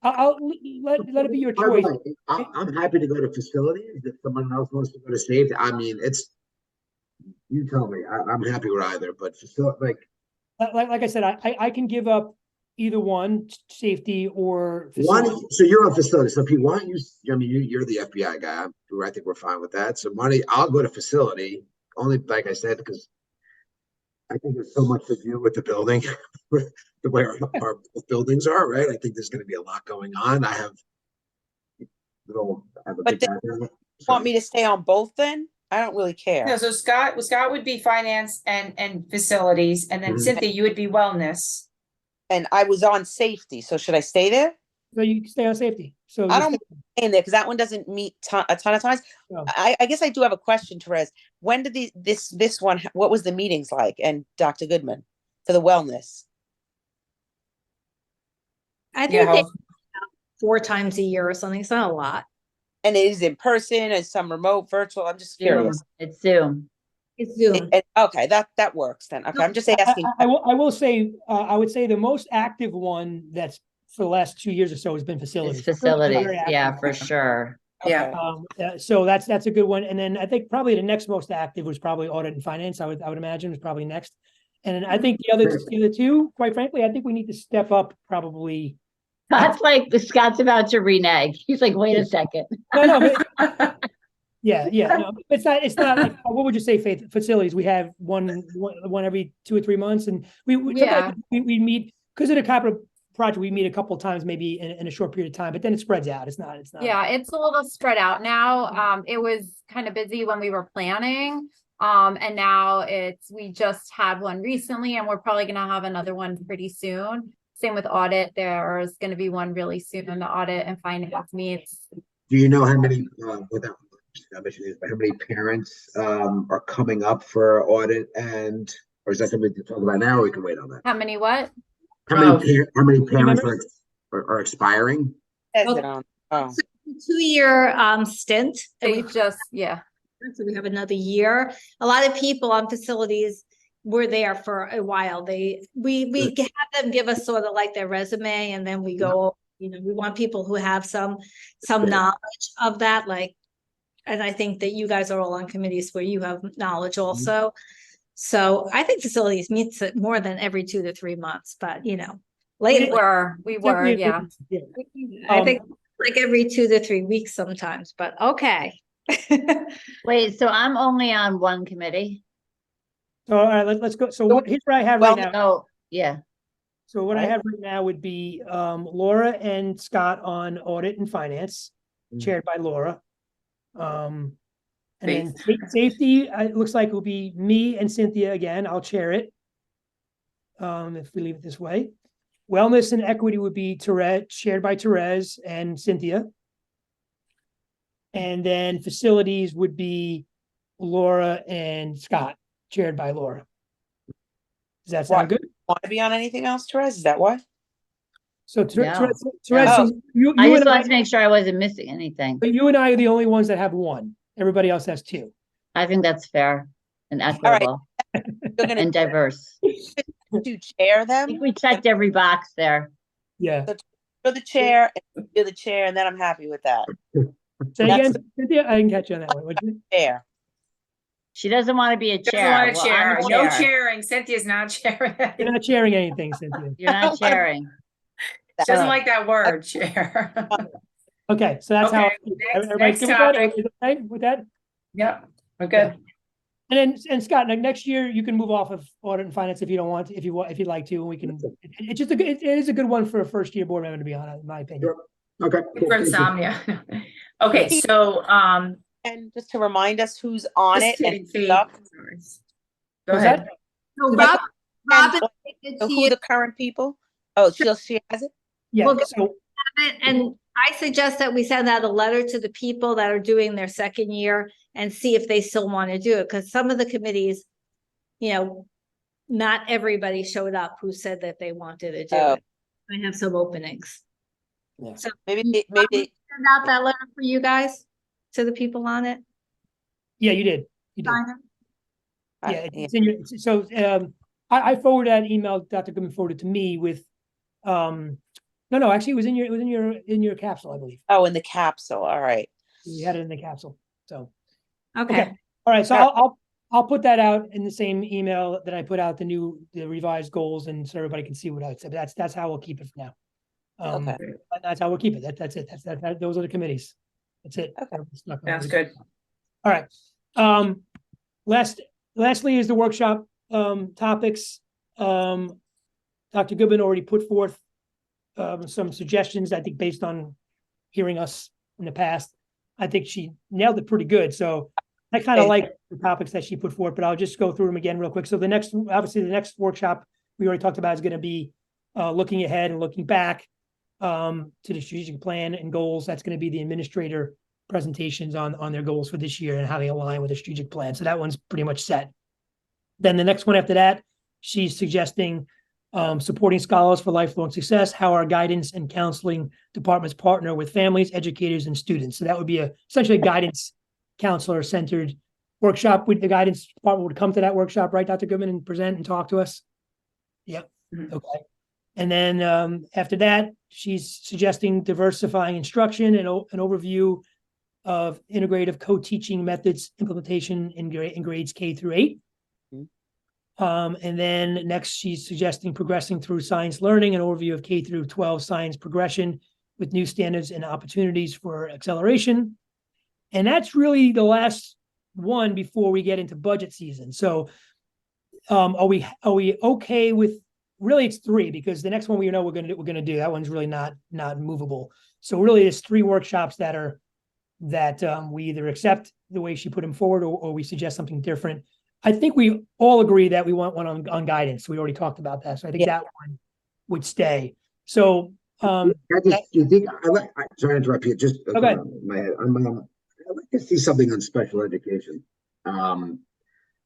I'll let it be your By the choice. way, I'm happy to go to facilities if someone else wants to go to safety. I mean, you tell me. I'm happy with either, but facility, Like I said, I can give up either one, safety or one. facility. So you're on facility. So Pete, why don't you? I mean, you're the FBI guy. I think we're fine with that. So money, I'll go to facility. Only like I said, because I think there's so much to do with the building, with the way our buildings are, right? I think there's going to be a lot going on. I have a But big they background. want me to stay on both then? I don't really care. No, so Scott would be finance and facilities, and then Mhm. Cynthia, you would be wellness. And I was on safety, so should I stay there? So you can stay on safety. So I you don't stay- stay in there because that one doesn't meet a ton of times. No. I guess I do have a question, Therese. When did this one? What was the meetings like? And Dr. Goodman for the wellness. I Yeah, think they 4 times a year or something. It's not a lot. And it is in person and some remote, virtual. I'm just curious. Zoom. It's Zoom. It's Zoom. Okay, that works then. Okay, I'm just asking. I will say, I would say the most active one that's for the last 2 years or so has been facilities. It's facilities. Very active. Yeah, for sure. Yeah. So that's a good one. And then I think probably the next most active was probably audit and finance. I would imagine was probably next. And then I think the other two, quite frankly, I think we need to step up probably. That's like Scott's about to renege. He's like, wait a second. No, but yeah. No, it's not like, what would you say, Faith? Facilities, we have one every 2 or 3 months, and we meet because of the capital project. We meet a couple of times, maybe in a short period of time, but then it spreads out. It's not. Yeah, it's a little spread out now. It was kind of busy when we were planning. And now we just had one recently, and we're probably gonna have another one pretty soon. Same with audit. There's gonna be one really soon in the audit and finance meets. Do you know how many, without how many parents are coming up for audit, or is that something to talk about now, or we can wait on that? How many what? How many parents are expiring? Says it on. Oh, 2-year stint. And They just, yeah. so we have another year. A lot of people on facilities were there for a while. We have them give us sort of like their resume, and then we go, we want people who have some knowledge of that, like, and I think that you guys are all on committees where you have knowledge also. So I think facilities meets it more than every 2 to 3 months, but lately We were, yeah. I think like every 2 to 3 weeks sometimes, but okay. Wait, so I'm only on one committee? So all right, let's go. So here's what I have right now. Oh, yeah. So what I Right. have right now would be Laura and Scott on audit and finance, chaired by Laura. And then safety, it looks like it will be me and Cynthia again. I'll chair it. If we leave it this way. Wellness and equity would be Therese, shared by Therese and Cynthia. And then facilities would be Laura and Scott, chaired by Laura. Does that sound good? want to be on anything else, Therese? Is that why? So No. Therese, Oh. so you I just and I, wanted to make sure I wasn't missing anything. but you and I are the only ones that have one. Everybody else has 2. I think that's fair and equitable You're gonna and diverse. to chair I them. think we checked every box there. Yeah. You're the chair, and you're the chair, and then I'm happy with that. Say That's again, Cynthia, I didn't catch you on that one. What'd you- Chair. She doesn't want to be a Doesn't chair. want to Well, chair. I'm a No chair. chairing. Cynthia's not chairing. You're not sharing anything, Cynthia. You're not sharing. She doesn't like that word, chair. Okay, so that's how, Okay, everybody's next good with that? topic. Everybody's okay with that? Yep, we're good. And Scott, next year you can move off of audit and finance if you don't want, if you'd like to, and we can, it's just it is a good one for a first year board member to be on, in my opinion. Sure. Okay. cool, For thank you. insomnia. Okay, so, And just to remind us who's on just it and kidding, Faith. stuff, Sorry. Go Was ahead. that? So Did Rob, and Robin, so who the current people? Oh, she has it? Yeah, Well, so, and I suggest that we send out a letter to the people that are doing their second year and see if they still want to do it, because some of the committees, not everybody showed up who said that they wanted to do Oh. it. I have some openings. Yeah. So Maybe send out that letter for you guys to the people on it. yeah, you did. Sign them. Yeah, it's in your, so, I forwarded that email, Dr. Goodman forwarded to me with, no, actually it was in your capsule, I believe. Oh, in the capsule. All right. You had it in the capsule, so. Okay. Okay. All right, so I'll put that out in the same email that I put out the revised goals, and so everybody can see what I said. That's how we'll keep it for now. Okay. That's how we'll keep it. That's it. Those are the committees. That's it. Okay. Sounds good. All right. Lastly is the workshop topics. Dr. Goodman already put forth some suggestions, I think, based on hearing us in the past. I think she nailed it pretty good. So I kind of like the topics that she put forth, but I'll just go through them again real quick. So obviously the next workshop we already talked about is going to be looking ahead and looking back to the strategic plan and goals. That's going to be the administrator presentations on their goals for this year and how they align with the strategic plan. So that one's pretty much set. Then the next one after that, she's suggesting supporting scholars for lifelong success, how our guidance and counseling departments partner with families, educators, and students. So that would be essentially a guidance counselor centered workshop. With the guidance department would come to that workshop, right, Dr. Goodman, and present and talk to us? Yep. Okay. And then after that, she's suggesting diversifying instruction and an overview of integrative co-teaching methods implementation in grades K through 8. And then next, she's suggesting progressing through science learning, an overview of K through 12 science progression with new standards and opportunities for acceleration. And that's really the last one before we get into budget season. So are we okay with, really it's 3, because the next one we're gonna do, that one's really not movable. So really there's 3 workshops that we either accept the way she put them forward or we suggest something different. I think we all agree that we want one on guidance. We already talked about that. So I think that one would stay. So do you think sorry to interrupt you, just okay. My head. I'd like to see something on special education.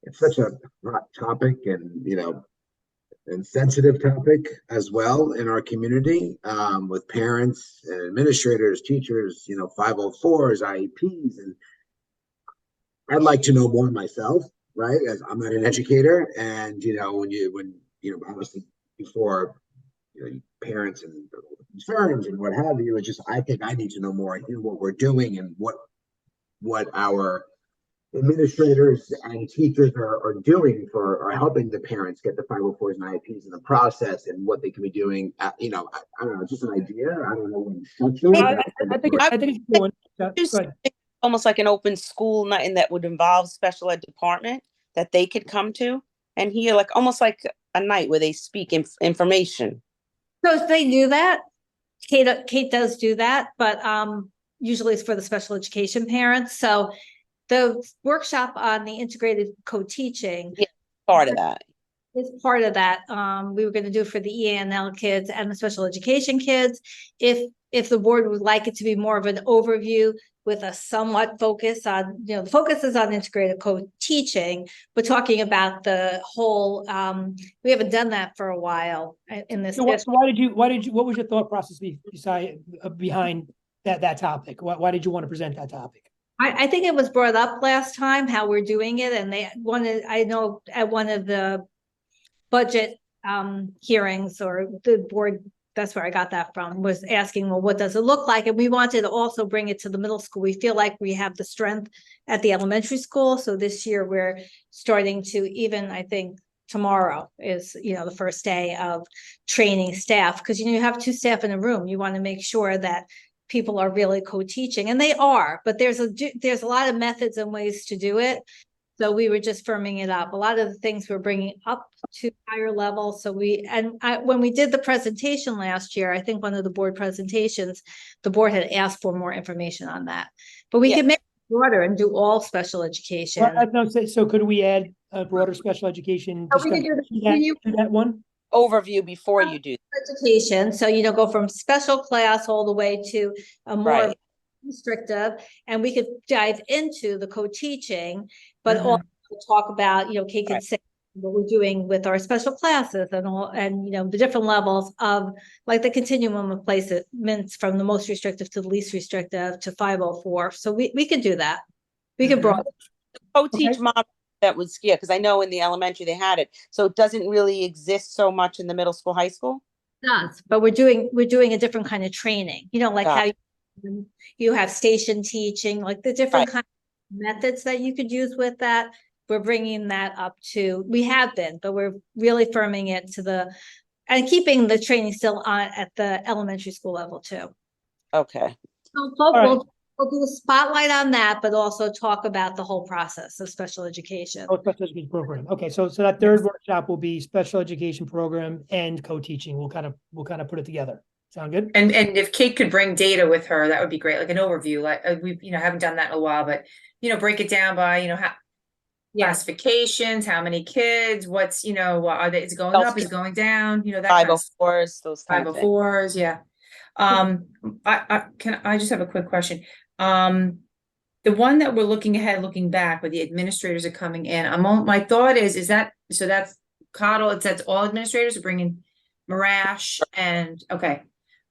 It's such a hot topic and sensitive topic as well in our community, with parents and administrators, teachers, 504s, IEPs, and I'd like to know more myself. Right, as I'm not an educator, and when obviously before parents and concerns and what have you, it's just I think I need to know more. What we're doing and what our administrators and teachers are doing are helping the parents get the 504s and IEPs in the process and what they can be doing. I don't know, just an idea. I don't know when structure. I think it's going. Go ahead. Almost like an open school night, and that would involve special ed department that they could come to and hear, like almost like a night where they speak information. So they do that. Kate does do that, but usually it's for the special education parents. So the workshop on the integrated co-teaching, Part of that is part of that. We were going to do for the EANL kids and the special education kids. If the board would like it to be more of an overview with a somewhat focus on, the focus is on integrated co-teaching, but talking about the whole, we haven't done that for a while in this. So what was your thought process behind that topic? Why did you want to present that topic? I think it was brought up last time, how we're doing it. And I know at one of the budget hearings or the board that's where I got that from, was asking, well, what does it look like? And we wanted to also bring it to the middle school. We feel like we have the strength at the elementary school. So this year we're starting to even, I think, tomorrow is, the first day of training staff, because, you have 2 staff in a room. You want to make sure that people are really co-teaching, and they are, but there's a lot of methods and ways to do it. So we were just firming it up. A lot of the things we're bringing up to higher levels. So when we did the presentation last year, I think one of the board presentations, the board had asked for more information on that. But we Yeah. could make it broader and do all special education. Well, no, so could we add a broader special education Oh, we could discussion do to that one? Overview before you do. Education, so go from special class all the way to a more Right. restrictive, and we could dive into the co-teaching, but also talk about K Right. could say what we're doing with our special classes and all, and the different levels of like the continuum of placements from the most restrictive to the least restrictive to 504. So we could do that. We could broaden. Co-teach Okay. model that was, yeah, because I know in the elementary they had it. So it doesn't really exist so much in the middle school, high school? Does, but we're doing a different kind of training, like Got how you have station teaching, like the different Right. kind of methods that you could use with that. We're bringing that up to, we have been, but we're really firming it to and keeping the training still on at the elementary school level too. Okay. So right. we'll do a spotlight on that, but also talk about the whole process of special education. Oh, special education program. Okay, so that third workshop will be special education program and co-teaching. We'll kind of put it together. Sound good? And if Kate could bring data with her, that would be great, like an overview, like we haven't done that in a while, but break it down by how classifications, how many kids, what's are they, is it going up, is it going down, that kind of 504s, those kind of things. 504s, yeah. I just have a quick question. The one that we're looking ahead, looking back, where the administrators are coming in, my thought is that, so that's Cottle, that's all administrators are bringing Marash and, okay.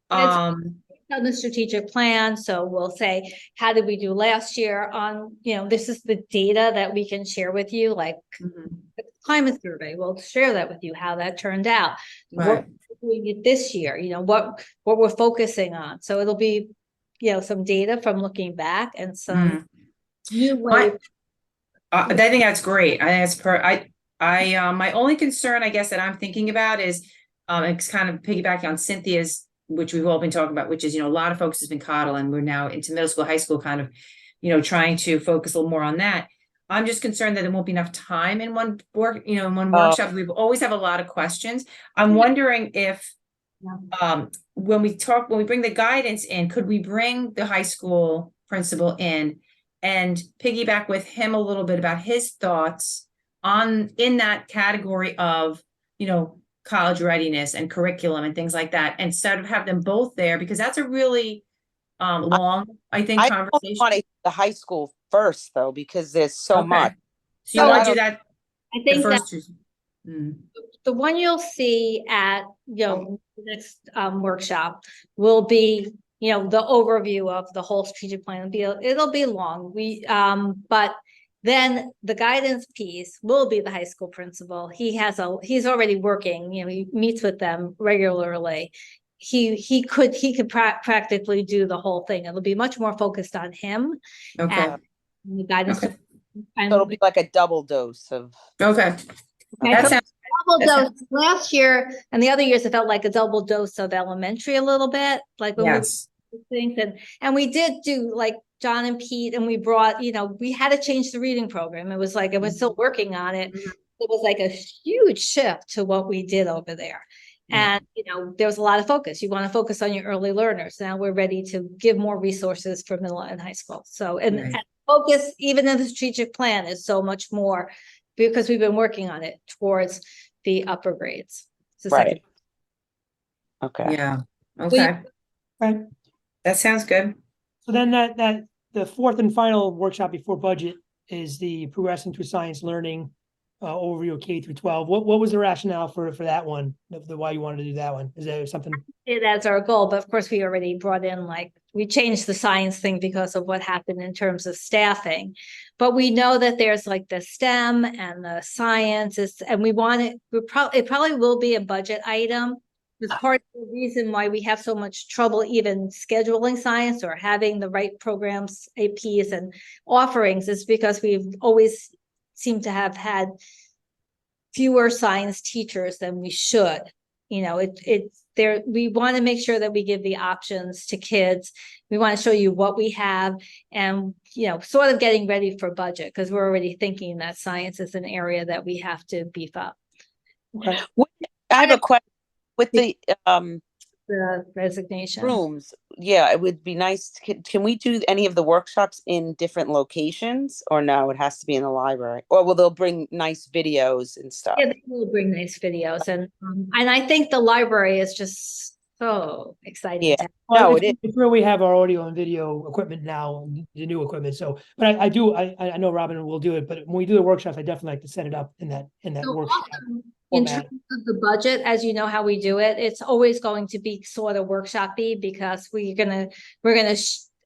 On the strategic plan. So we'll say, how did we do last year on, this is the data that we can share with you, like the climate survey. We'll share that with you, how that turned out. Right. What we're doing it this year, what we're focusing on. So it'll be, some data from looking back and some new way. I think that's great. I think that's my only concern, I guess, that I'm thinking about is, it's kind of piggybacking on Cynthia's, which we've all been talking about, which is, a lot of focus has been Cottle, and we're now into middle school, high school, kind of, trying to focus a little more on that. I'm just concerned that there won't be enough time in one workshop. We always have a lot of questions. I'm wondering if, when we bring the guidance in, could we bring the high school principal in and piggyback with him a little bit about his thoughts in that category of, college readiness and curriculum and things like that, instead of have them both there, because that's a really long, I think, conversation. Want the high school first though, because there's so much. So you want to do that? I think the that first two. the one you'll see at, the next workshop will be, the overview of the whole strategic plan. It'll be long. But then the guidance piece will be the high school principal. He's already working, he meets with them regularly. He could practically do the whole thing. It'll be much more focused on him. Okay. And the guidance. Okay. So it'll be like a double dose of. Okay. Okay, That so sounds- double dose last year and the other years, it felt like a double dose of elementary a little bit, like when Yes. we think and we did do like John and Pete, and we brought, we had to change the reading program. It was like, I was still working on it. It was like a huge shift to what we did over there. And, there was a lot of focus. You want to focus on your early learners. Now we're ready to give more resources for middle and high school. So, and focus, even in the strategic plan, is so much more because we've been working on it towards the upper grades. Right. Okay. Yeah. Okay. Right. That sounds good. So then the fourth and final workshop before budget is the progressing through science learning overview of K through 12. What was the rationale for that one? Why you wanted to do that one? Is there something? That's our goal, but of course we already brought in, we changed the science thing because of what happened in terms of staffing. But we know that there's the STEM and the sciences, and we want it. It probably will be a budget item It's part of the reason why we have so much trouble even scheduling science or having the right programs, APs and offerings is because we've always seemed to have had fewer science teachers than we should. You know, we want to make sure that we give the options to kids. We want to show you what we have and, you know, sort of getting ready for budget because we're already thinking that science is an area that we have to beef up. Okay. I have a question with the resignation. rooms. Yeah, it would be nice. Can we do any of the workshops in different locations or no, it has to be in the library? Or will they bring nice videos and stuff? Yeah, they will bring nice videos and I think the library is just so exciting. Yeah. to have. Well, No, it's, it is. it's where we have our audio and video equipment now, the new equipment. So, but I know Robin will do it, but when we do the workshops, I definitely like to set it up in that So workshop. also, in format. terms of the budget, as you know how we do it, it's always going to be sort of workshopy because we're gonna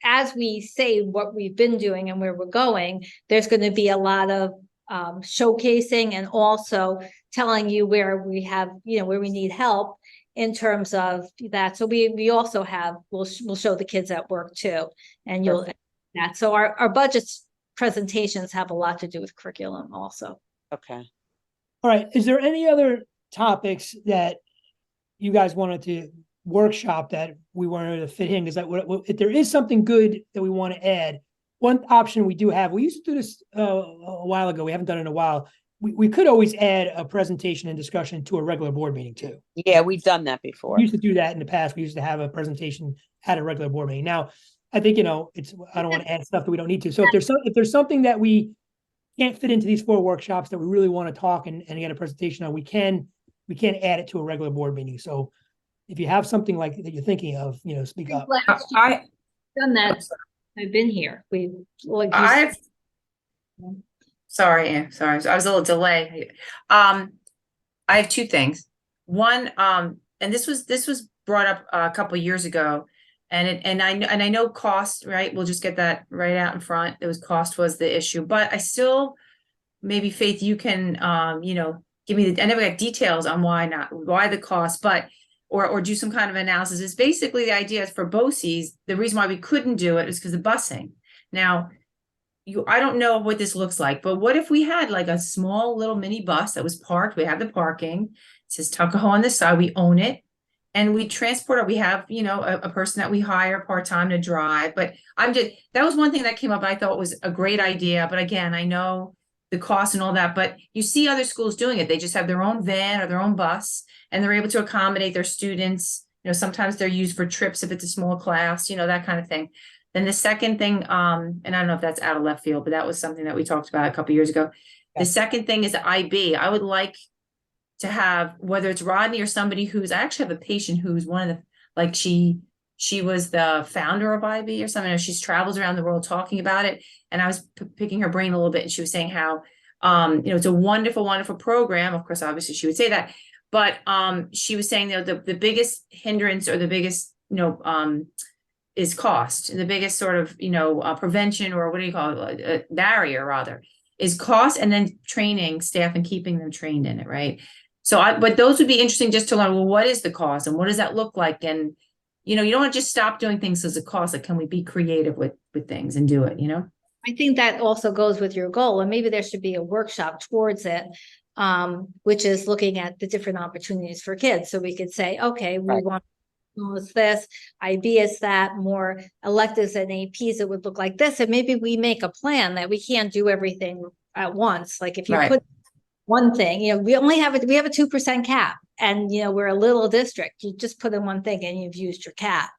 as we say what we've been doing and where we're going, there's going to be a lot of showcasing and also telling you where we have, you know, where we need help in terms of that. So we also have, we'll show the kids at work too, and you'll that. So our budgets presentations have a lot to do with curriculum also. Okay. All right. Is there any other topics that you guys wanted to workshop that we wanted to fit in? Because if there is something good that we want to add, one option we do have, we used to do this a while ago. We haven't done it in a while. We could always add a presentation and discussion to a regular board meeting too. Yeah, we've done that before. We used to do that in the past. We used to have a presentation at a regular board meeting. Now, I think, you know, I don't want to add stuff that we don't need to. So if there's something that we can't fit into these 4 workshops that we really want to talk and get a presentation on, we can add it to a regular board meeting. So if you have something like that you're thinking of, you know, speak up. I Done that. I've been here. We like I've sorry, Ann, sorry. I was a little delay. I have 2 things. One, and this was brought up a couple of years ago, and I know cost, right? We'll just get that right out in front. It was cost was the issue, but I still, maybe Faith, you can you know, give me I never got details on why the cost, but or do some kind of analysis. Is basically the idea is for BOCES, the reason why we couldn't do it is because of busing. Now, I don't know what this looks like, but what if we had like a small little mini bus that was parked? We have the parking, it says Tuckahoe on the side, we own it, and we transport it. We have, you know, a person that we hire part-time to drive. But that was one thing that came up. I thought was a great idea. But again, I know the cost and all that, but you see other schools doing it. They just have their own van or their own bus, and they're able to accommodate their students. You know, sometimes they're used for trips if it's a small class, you know, that kind of thing. Then the second thing, and I don't know if that's out of left field, but that was something that we talked about a couple of years ago. Yeah. The second thing is the IB. I would like to have, whether it's Rodney or somebody I actually have a patient who's one of the, like she was the founder of IB or something. She's travels around the world talking about it. And I was picking her brain a little bit, and she was saying how, you know, it's a wonderful, wonderful program. Of course, obviously she would say that, but she was saying, you know, the biggest hindrance or the biggest, you know, is cost. And the biggest sort of, you know, prevention, or what do you call it, a barrier rather, is cost, and then training staff and keeping them trained in it, right? So but those would be interesting just to learn, well, what is the cost and what does that look like? And, you know, you don't want to just stop doing things as a cost. Like, can we be creative with things and do it, you know? I think that also goes with your goal, and maybe there should be a workshop towards it, which is looking at the different opportunities for kids. So we could say, okay, we want is this, IB is that, more electives and APs, it would look like this. And maybe we make a plan that we can't do everything at once. Like if you put one thing, you know, we have a 2% cap, and, you know, we're a little district. You just put in one thing and you've used your cap.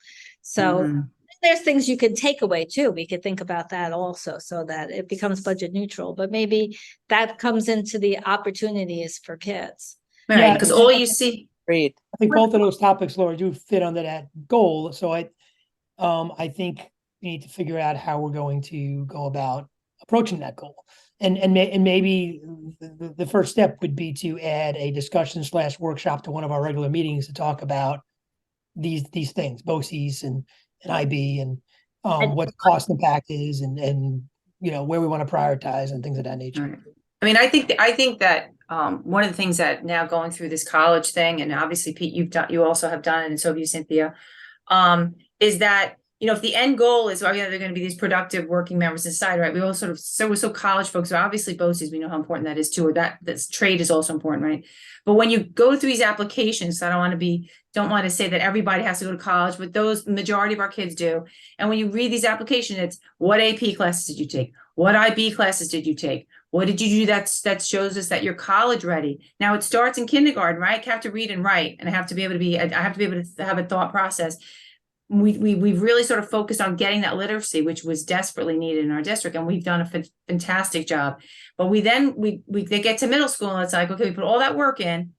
So there's things you can take away too. We could think about that also, so that it becomes budget neutral, but maybe that comes into the opportunities for kids. Right, because all you see. Great. I think both of those topics, Laura, do fit under that goal. So I think we need to figure out how we're going to go about approaching that goal. And maybe the first step would be to add a discussion / workshop to one of our regular meetings to talk about these things, BOCES and IB, and what the cost impact is, and you know, where we want to prioritize and things of that nature. Right. I mean, I think that one of the things that now going through this college thing, and obviously Pete, you also have done it, and so have you, Cynthia, is that, you know, if the end goal is, oh yeah, they're going to be these productive working members of society, right? We all sort of, we're so college folks, so obviously BOCES, we know how important that is too, or that this trade is also important, right? But when you go through these applications, I don't want to say that everybody has to go to college, but those majority of our kids do. And when you read these applications, it's what AP classes did you take? What IB classes did you take? What did you do that shows us that you're college ready? Now it starts in kindergarten, right? I have to read and write, and I have to be able to have a thought process. We've really sort of focused on getting that literacy, which was desperately needed in our district, and we've done a fantastic job. But they get to middle school, and it's like, okay, we put all that work in,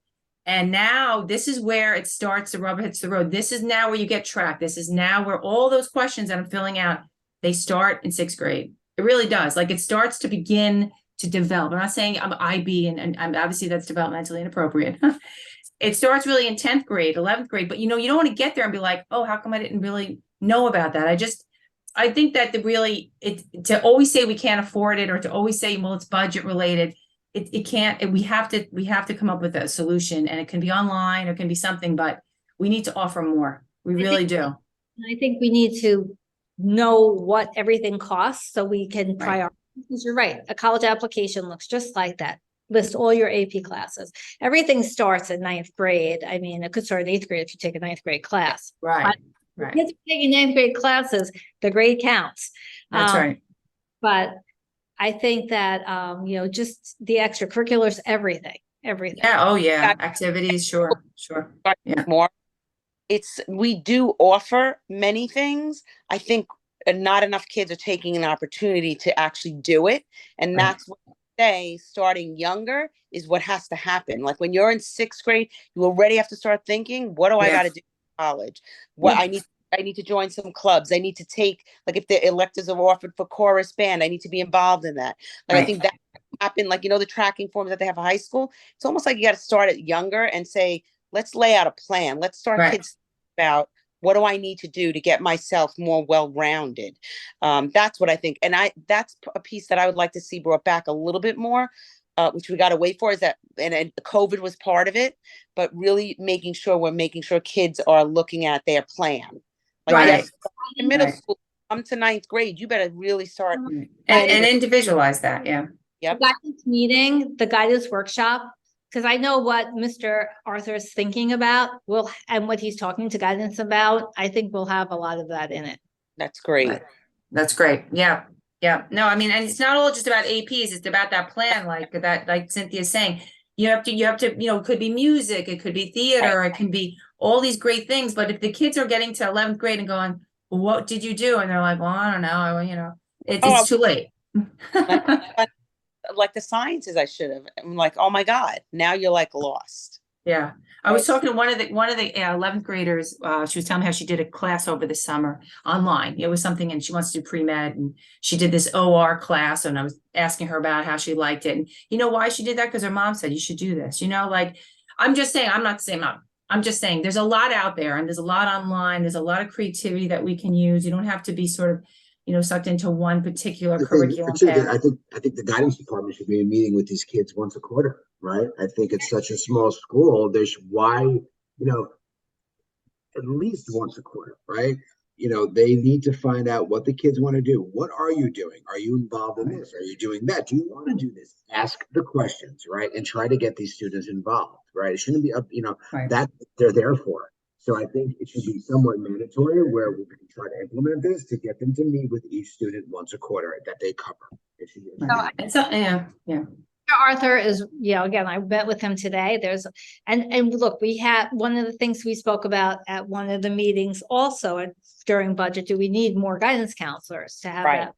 and now this is where it starts, the rubber hits the road. This is now where you get tracked. This is now where all those questions that I'm filling out, they start in 6th grade. It really does. Like, it starts to begin to develop. I'm not saying I'm IB, and obviously that's developmentally inappropriate. It starts really in 10th grade, 11th grade, but you know, you don't want to get there and be like, oh, how come I didn't really know about that? I think that to always say we can't afford it, or to always say, well, it's budget related, it can't, we have to come up with a solution, and it can be online or it can be something, but we need to offer more. We really do. I think we need to know what everything costs so we can Right. prioritize. Because you're right, a college application looks just like that. List all your AP classes. Everything starts in 9th grade. I mean, it could start in 8th grade if you take a 9th grade class. Right. But kids are taking 9th grade classes, the grade counts. That's right. But I think that, you know, just the extracurriculars, everything. Yeah. Oh yeah. Activities. Sure. Yeah. More. We do offer many things. I think not enough kids are taking an opportunity to actually do it. And Right. that's what I say, starting younger is what has to happen. Like when you're in 6th grade, you already have to start thinking, what do I got to do in college? What Yeah. I need to join some clubs. I need to take, like, if the electives are offered for chorus band, I need to be involved in that. Like, Right. I think that happened, like, you know, the tracking forms that they have in high school. It's almost like you got to start it younger and say, let's lay out a plan. Let's start Right. kids about what do I need to do to get myself more well-rounded. That's what I think. And that's a piece that I would like to see brought back a little bit more, which we got to wait for, is that, and COVID was part of it, but really making sure kids are looking at their plan. Like, Right. yes, in middle Right. school, come to 9th grade, you better really start. And individualize that. Yeah. Yep. The guidance meeting, the guidance workshop, because I know what Mr. Arthur is thinking about, and what he's talking to guidance about. I think we'll have a lot of that in it. That's great. Right. That's great. Yeah. Yeah. No, I mean, and it's not all just about APs. It's about that plan, like Cynthia's saying. You have to, you know, it could be music, it could be theater, it can be all these great things. But if the kids are getting to 11th grade and going, well, what did you do? And they're like, well, I don't know. You know, it's too late. Like the sciences, I should have. I'm like, oh my God, now you're like lost. Yeah. I was talking to one of the 11th graders. She was telling me how she did a class over the summer online. It was something, and she wants to do pre-med, and she did this OR class, and I was asking her about how she liked it. And you know why she did that? Because her mom said, you should do this. You know, like, I'm just saying, I'm just saying there's a lot out there, and there's a lot online. There's a lot of creativity that we can use. You don't have to be sort of, you know, sucked into one particular curriculum. I think the guidance department should be meeting with these kids once a quarter, right? I think it's such a small school. At least once a quarter, right? You know, they need to find out what the kids want to do. What are you doing? Are you involved in this? Are you doing that? Do you want to do this? Ask the questions, right? And try to get these students involved, right? It shouldn't be up, that they're there for. So I think it should be somewhat mandatory where we can try to implement this to get them to meet with each student once a quarter that they cover. Yeah. Arthur is, again, I met with him today. And look, we had one of the things we spoke about at one of the meetings also during budget. Do we need more guidance counselors to have that?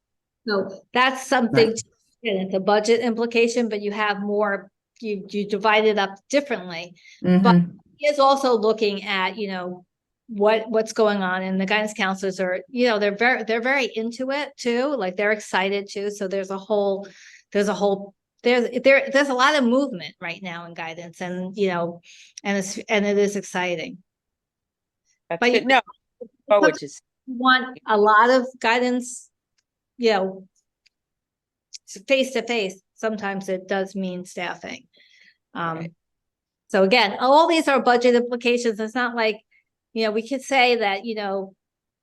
So that's something, it's a budget implication, but you have more, you divide it up differently. But he is also looking at, what's going on, and the guidance counselors are, they're very into it too. Like, they're excited too. So there's a lot of movement right now in guidance, and it is exciting. That's but good. No, forward to want a lot of guidance, face to face. Sometimes it does mean staffing. Right. So again, all these are budget implications. It's not like, we could say that,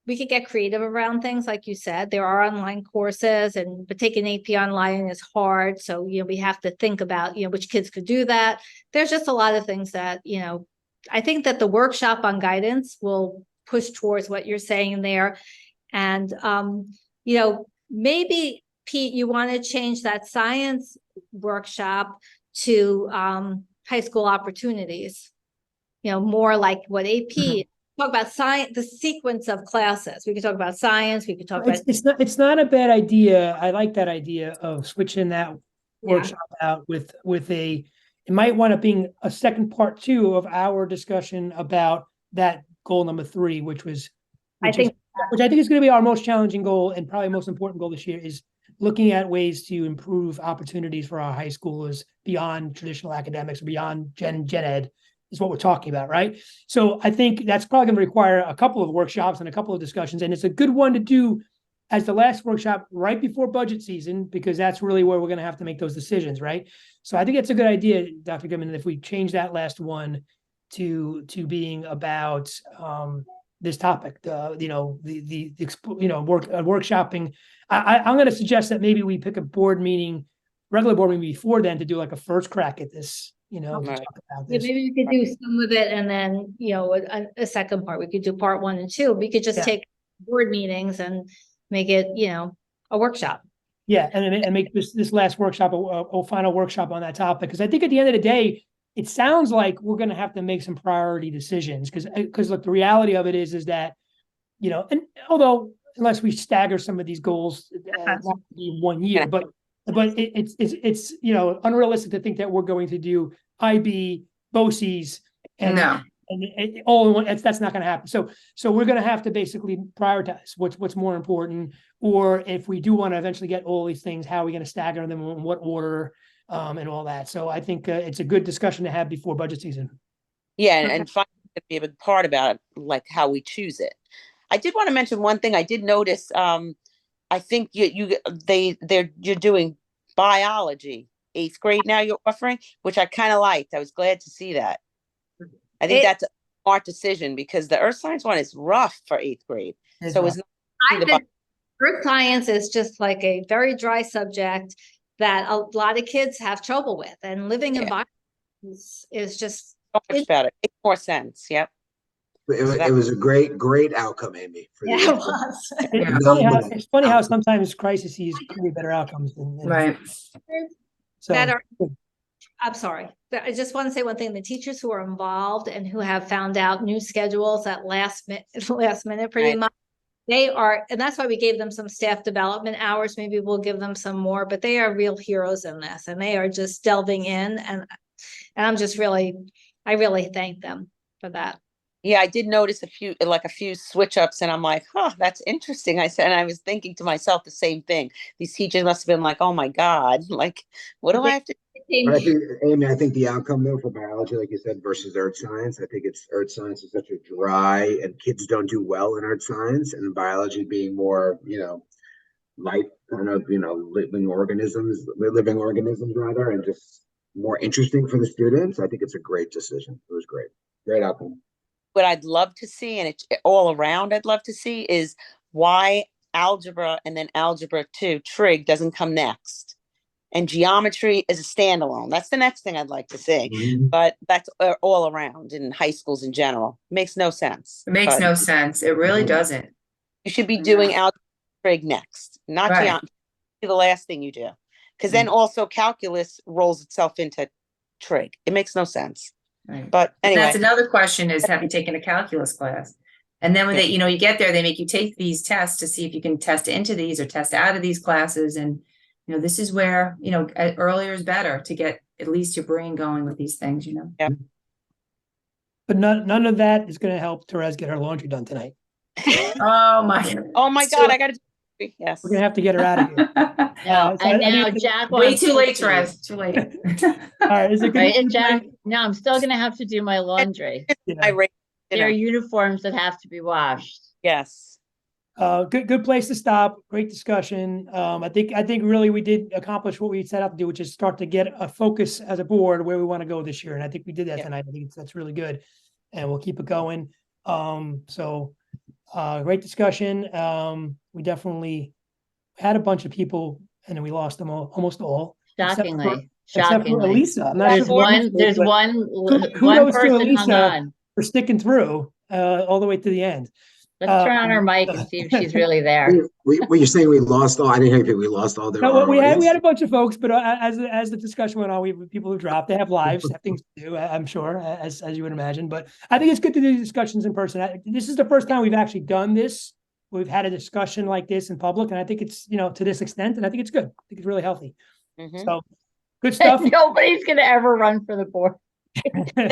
we could get creative around things, like you said. There are online courses, but taking AP online is hard. So, we have to think about, which kids could do that. There's just a lot of things that, I think that the workshop on guidance will push towards what you're saying there. And, maybe, Pete, you want to change that science workshop to high school opportunities, more like what AP, talk about science, the sequence of classes. We could talk about science, we could talk about. It's not a bad idea. I like that idea of switching that workshop out with it might wind up being a second part two of our discussion about that goal number 3, which I think is going to be our most challenging goal and probably most important goal this year, is looking at ways to improve opportunities for our high schoolers beyond traditional academics, beyond gen ed, is what we're talking about, right? So I think that's probably going to require a couple of workshops and a couple of discussions, and it's a good one to do as the last workshop right before budget season, because that's really where we're going to have to make those decisions, right? So I think it's a good idea, Dr. Goodman, if we change that last one to being about this topic, workshopping. I'm going to suggest that maybe we pick a regular board meeting before then, to do like a first crack at this, to talk about this. Maybe we could do some of it, and then, a second part. We could do part 1 and 2. We could just take board meetings and make it, a workshop. Yeah, and make this last workshop a final workshop on that topic, because I think at the end of the day, it sounds like we're going to have to make some priority decisions, because look, the reality of it is that, and although unless we stagger some of these goals, not in 1 year, but it's unrealistic to think that we're going to do IB, BOCES, and all in one. That's not going to happen. So we're going to have to basically prioritize what's more important, or if we do want to eventually get all these things, how are we going to stagger them, in what order, and all that. So I think it's a good discussion to have before budget season. Yeah, and finally, to be a big part about it, like how we choose it. I did want to mention one thing. I did notice. I think you're doing biology 8th grade now. You're offering, which I kind of liked. I was glad to see that. I think that's a smart decision, because the earth science one is rough for 8th grade. So it's earth science is just like a very dry subject that a lot of kids have trouble with, and living in bio is just so much better. It makes more sense. Yep. It was a great outcome, Amy. It was. It's funny how sometimes crises create better outcomes. Right. So I'm sorry. I just want to say one thing. The teachers who are involved and who have found out new schedules at last minute pretty much, they are, and that's why we gave them some staff development hours. Maybe we'll give them some more, but they are real heroes in this, and they are just delving in, and I'm just I really thank them for that. Yeah, I did notice a few switch ups, and I'm like, that's interesting. I said, and I was thinking to myself the same thing. These teachers must have been like, oh my God, like, what do I have to do? But I think, Amy, I think the outcome though for biology, like you said, versus earth science, I think it's earth science is such a dry, and kids don't do well in earth science, and biology being more, life kind of, living organisms rather, and just more interesting for the students. I think it's a great decision. It was great outcome. What I'd love to see, and it's all around, I'd love to see, is why algebra and then algebra 2 trig doesn't come next, and geometry is a standalone. That's the next thing I'd like to see. But that's all around in high schools in general. Makes no sense. It makes no sense. It really doesn't. You should be doing algebra trig next, not geometry. The last thing you do, because then also calculus rolls itself into trig. It makes no sense. Right. But anyway, that's another question: is have you taken a calculus class? And then when they, you get there, they make you take these tests to see if you can test into these or test out of these classes. And this is where earlier is better to get at least your brain going with these things. Yep. But none of that is going to help Therese get her laundry done tonight. Oh my God! I got to. Yes, we're gonna have to get her out of here. Now Jack. Way too late, Therese. Too late. All right, is it right? And Jack, no, I'm still gonna have to do my laundry. Yeah. There are uniforms that have to be washed. Yes. Good place to stop. Great discussion. I think really we did accomplish what we set out to do, which is start to get a focus as a board where we want to go this year. And I think we did that Yeah. tonight. I think that's really good, and we'll keep it going. Great discussion. We definitely had a bunch of people, and then we lost them all, almost all. except for Shockingly. Elisa. I'm not There's sure if there's but one kudos to person hung Elisa on. for sticking through all the way to the end. Let's turn on her mic and see if she's really there. Were you saying we lost all? I didn't hear we lost all their. No, we had audience? a bunch of folks, but as the discussion went on, we have people who dropped. They have lives, have things to do. I'm sure, as you would imagine. But I think it's good to do discussions in person. This is the first time we've actually done this. We've had a discussion like this in public, and I think it's to this extent, and I think it's good. I think it's really healthy. Mhm. So good stuff. Nobody's gonna ever run for the board. Well,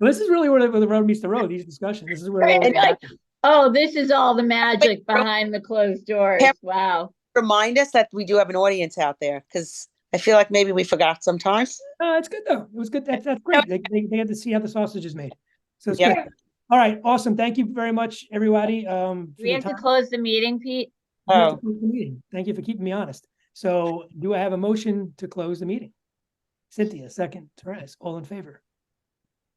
this is really where the rubber meets the road. These discussions. This is where Right, it all and like, oh, this is all the magic behind the closed doors. Yep. Wow. Remind us that we do have an audience out there, because I feel like maybe we forgot sometimes. It's good though. It was good. That's great. They had to see how the sausage is made. So it's Yeah. good. All right, awesome. Thank you very much, everybody. For We the have to time. close the meeting, Pete. We have to Oh. close the meeting. Thank you for keeping me honest. So do I have a motion to close the meeting? Cynthia, second. Therese, all in favor?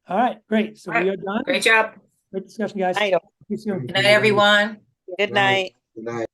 All right, great. So we are done. Great job. Great discussion, guys. Night. See you soon. Good night, everyone. Good night. Good night.